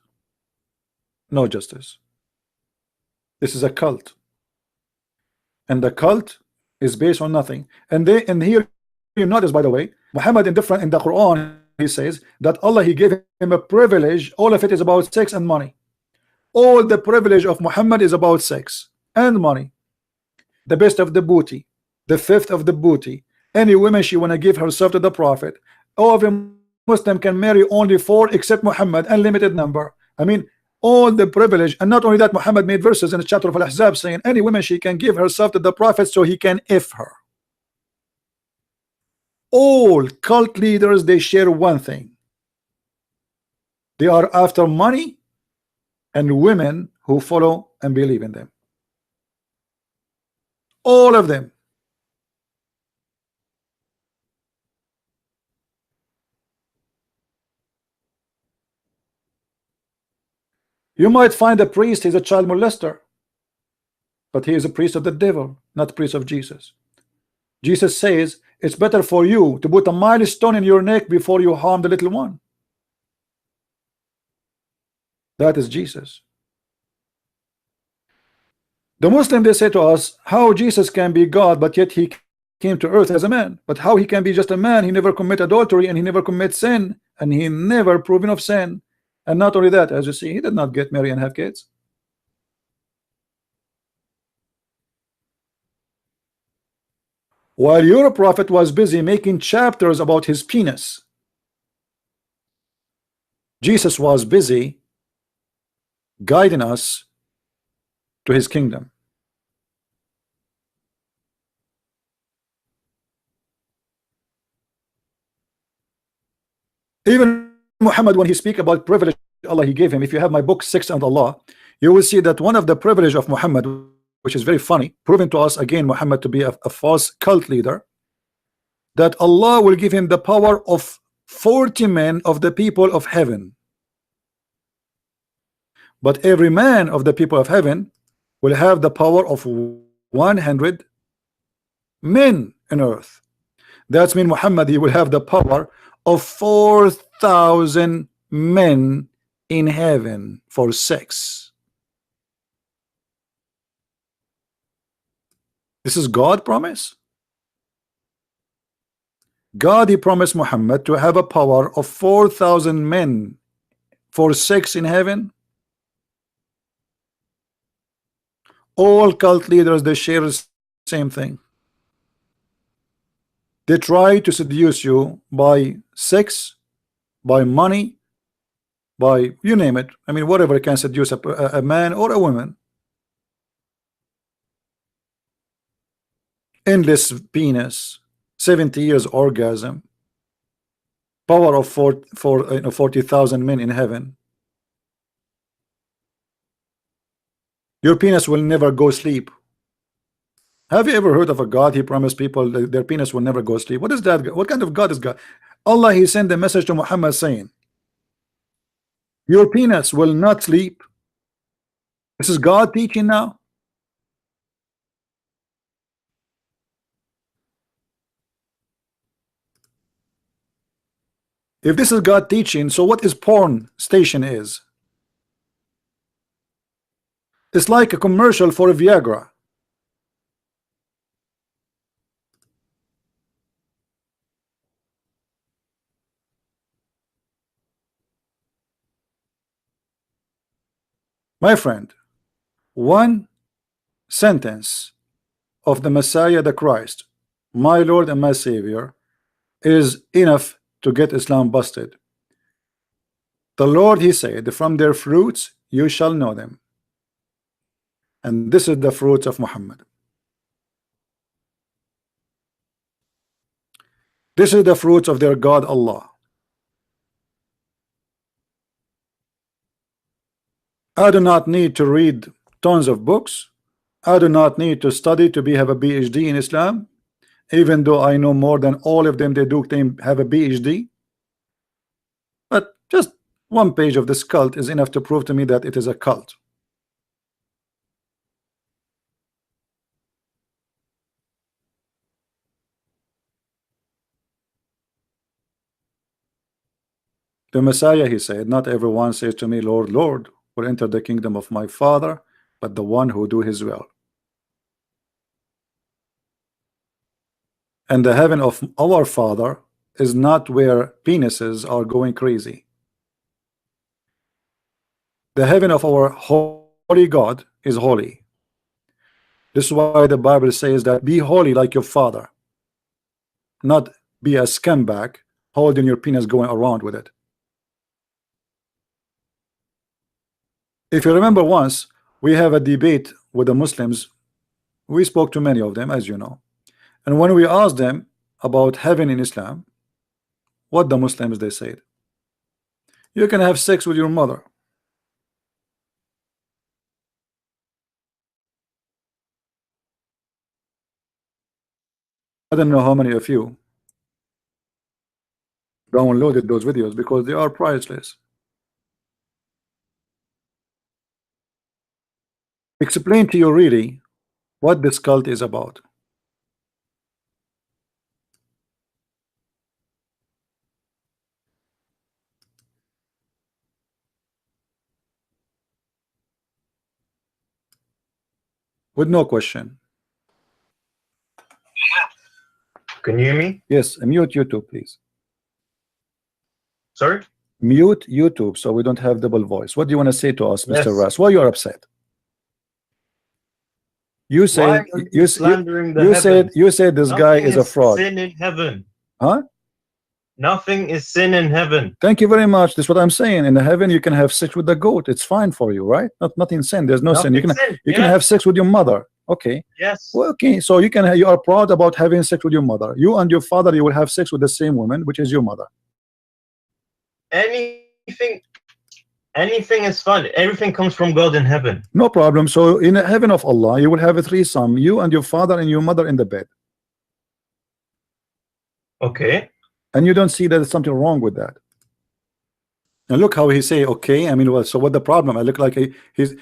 Speaker 1: No justice. This is a cult, and the cult is based on nothing. And here you notice, by the way, Muhammad in the Quran, he says that Allah, he gave him a privilege. All of it is about sex and money. All the privilege of Muhammad is about sex and money. The best of the booty, the fifth of the booty. Any woman she wanna give herself to the Prophet. All of them Muslim can marry only 4 except Muhammad, unlimited number. I mean, all the privilege. And not only that, Muhammad made verses in the chapter of Al-Ahzab saying any woman she can give herself to the Prophet so he can if her. All cult leaders, they share one thing. They are after money and women who follow and believe in them. All of them. You might find a priest, he's a child molester, but he is a priest of the devil, not a priest of Jesus. Jesus says it's better for you to put a milestone in your neck before you harm the little one. That is Jesus. The Muslim, they say to us, how Jesus can be God, but yet he came to earth as a man. But how he can be just a man? He never commit adultery, and he never commit sin, and he never proven of sin. And not only that, as you see, he did not get married and have kids. While your prophet was busy making chapters about his penis, Jesus was busy guiding us to his kingdom. Even Muhammad, when he speak about privilege Allah he gave him, if you have my book 6 and Allah, you will see that one of the privilege of Muhammad, which is very funny, proving to us again Muhammad to be a false cult leader, that Allah will give him the power of 40 men of the people of heaven. But every man of the people of heaven will have the power of 100 men on earth. That's mean Muhammad, he will have the power of 4,000 men in heaven for sex. This is God promise. God, he promised Muhammad to have a power of 4,000 men for sex in heaven. All cult leaders, they share the same thing. They try to seduce you by sex, by money, by you name it. I mean, whatever can seduce a man or a woman. Endless penis, 70 years orgasm, power of 40,000 men in heaven. Your penis will never go sleep. Have you ever heard of a God? He promised people that their penis will never go sleep. What is that? What kind of God is God? Allah, he sent a message to Muhammad saying, your penis will not sleep. This is God teaching now. If this is God teaching, so what is porn station is? It's like a commercial for a Viagra. My friend, one sentence of the Messiah, the Christ, my Lord and my Savior, is enough to get Islam busted. The Lord, he said, from their fruits you shall know them. And this is the fruits of Muhammad. This is the fruits of their God Allah. I do not need to read tons of books. I do not need to study to have a PhD in Islam. even though I know more than all of them. They do claim have a PhD, but just one page of this cult is enough to prove to me that it is a cult. The Messiah, he said, not everyone says to me, Lord, Lord, will enter the kingdom of my Father, but the one who do his will. And the heaven of our Father is not where penises are going crazy. The heaven of our holy God is holy. This is why the Bible says that be holy like your Father, not be a scumbag holding your penis going around with it. If you remember, once we have a debate with the Muslims. We spoke to many of them, as you know, and when we asked them about heaven in Islam, what the Muslims they said, you can have sex with your mother. I don't know how many of you downloaded those videos because they are priceless. Explain to you really what this cult is about. With no question.
Speaker 3: Can you hear me?
Speaker 1: Yes, mute YouTube, please.
Speaker 3: Sorry?
Speaker 1: Mute YouTube so we don't have double voice. What do you want to say to us,
Speaker 3: Yes.
Speaker 1: Mr. Ras? Why you're upset? You said
Speaker 3: Why are you slandering the
Speaker 1: you said this guy
Speaker 3: Nothing
Speaker 1: is a fraud.
Speaker 3: Sin in heaven.
Speaker 1: Huh?
Speaker 3: Nothing is sin in heaven.
Speaker 1: Thank you very much. This is what I'm saying. In the heaven, you can have sex with the goat. It's fine for you, right? Nothing sin. There's no sin. You can
Speaker 3: sin.
Speaker 1: you can have sex with your mother. Okay.
Speaker 3: Yes.
Speaker 1: Well, okay. So you can you are proud about having sex with your mother. You and your father, you will have sex with the same woman, which is your mother.
Speaker 3: Anything is fun. Everything comes from God in heaven.
Speaker 1: No problem. So in the heaven of Allah, you will have a threesome. You and your father and your mother in the bed.
Speaker 3: Okay.
Speaker 1: And you don't see that there's something wrong with that. And look how he say, okay. I mean, well, so what the problem? I look like he's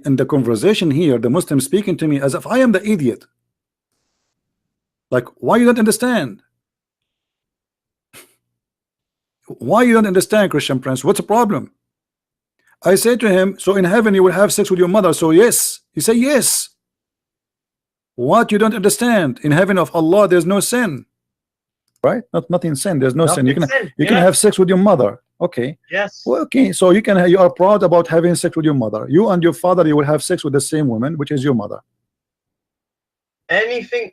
Speaker 1: in the conversation here, the Muslim speaking to me as if I am the idiot. Like, why you don't understand? Why you don't understand, Christian Prince? What's the problem? I said to him, so in heaven you will have sex with your mother. So yes. He said yes. What you don't understand? In heaven of Allah, there's no sin. Right? Nothing sin. There's no sin. You can have sex with your mother. Okay.
Speaker 3: Yes.
Speaker 1: Well, okay. So you are proud about having sex with your mother. You and your father, you will have sex with the same woman, which is your mother.
Speaker 3: Anything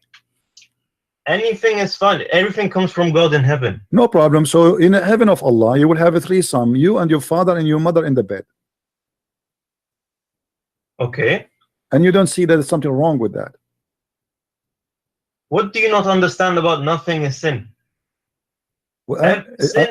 Speaker 3: is fun. Everything comes from God in heaven.
Speaker 1: No problem. So in the heaven of Allah, you will have a threesome. You and your father and your mother in the bed.
Speaker 3: Okay.
Speaker 1: And you don't see that there's something wrong with that.
Speaker 3: What do you not understand about nothing is sin?
Speaker 1: Well,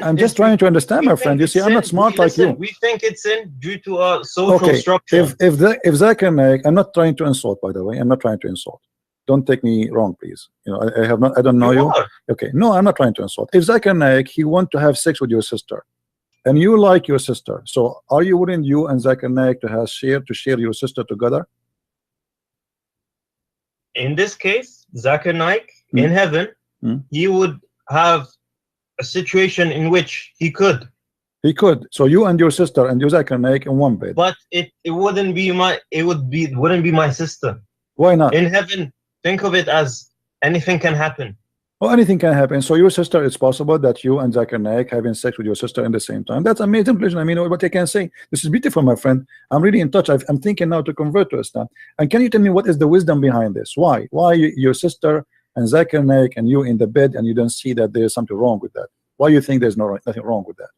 Speaker 1: I'm just trying to understand, my friend. You see, I'm not smart like you.
Speaker 3: We think it's sin due to our social structure.
Speaker 1: If Zakir Naik, I'm not trying to insult, by the way. I'm not trying to insult. Don't take me wrong, please. You know, I don't know you. Okay, no, I'm not trying to insult. If Zakir Naik, he want to have sex with your sister, and you like your sister, so are you willing, you and Zakir Naik, to share your sister together?
Speaker 3: In this case, Zakir Naik in heaven, he would have a situation in which he could.
Speaker 1: So you and your sister and your Zakir Naik in one bed.
Speaker 3: But it wouldn't be wouldn't be my sister.
Speaker 1: Why not?
Speaker 3: In heaven, think of it as anything can happen.
Speaker 1: Well, anything can happen. So your sister, it's possible that you and Zakir Naik having sex with your sister at the same time. That's amazing. I mean, what I can say. This is beautiful, my friend. I'm really in touch. I'm thinking now to convert to Islam. And can you tell me what is the wisdom behind this? Why your sister and Zakir Naik and you in the bed, and you don't see that there's something wrong with that? Why you think there's nothing wrong with that?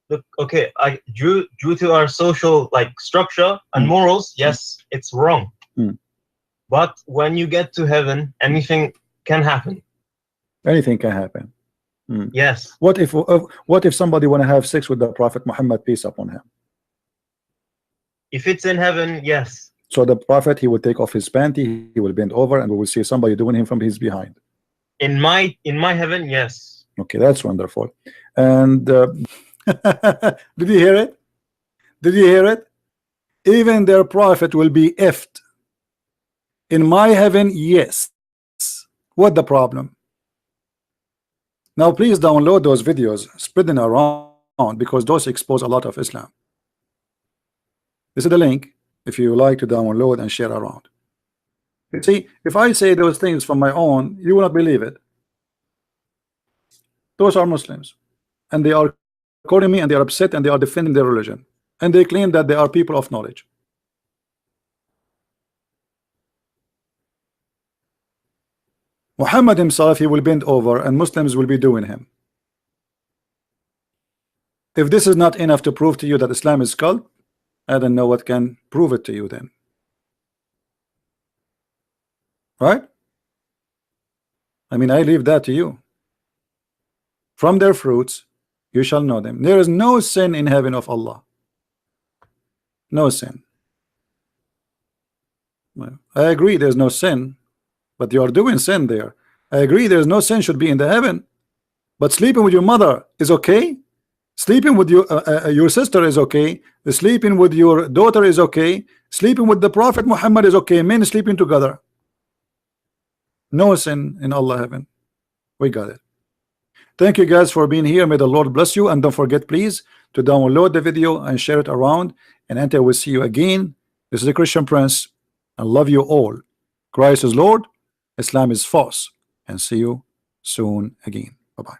Speaker 3: Look, okay, due to our social structure and morals, yes, it's wrong. But when you get to heaven, anything can happen.
Speaker 1: Anything can happen.
Speaker 3: Yes.
Speaker 1: What if somebody want to have sex with the Prophet Muhammad, peace upon him?
Speaker 3: If it's in heaven, yes.
Speaker 1: So the Prophet, he will take off his panty, he will bend over, and we will see somebody doing him from his behind.
Speaker 3: In my heaven, yes.
Speaker 1: Okay, that's wonderful. And did you hear it? Did you hear it? Even their prophet will be effed. In my heaven, yes. What the problem? Now please download those videos, spread them around, because those expose a lot of Islam. This is the link if you like to download and share around. You see, if I say those things from my own, you will not believe it. Those are Muslims, and they are quoting me, and they are upset, and they are defending their religion, and they claim that they are people of knowledge. Muhammad himself, he will bend over, and Muslims will be doing him. If this is not enough to prove to you that Islam is cult, I don't know what can prove it to you then. Right? I mean, I leave that to you. From their fruits you shall know them. There is no sin in heaven of Allah. No sin. Well, I agree there's no sin, but you are doing sin there. I agree there's no sin should be in the heaven, but sleeping with your mother is okay. Sleeping with your sister is okay. Sleeping with your daughter is okay. Sleeping with the Prophet Muhammad is okay. Men sleeping together. No sin in Allah heaven. We got it. Thank you guys for being here. May the Lord bless you, and don't forget please to download the video and share it around, and until we see you again, this is the Christian Prince. I love you all. Christ is Lord, Islam is false, and see you soon again. Bye-bye.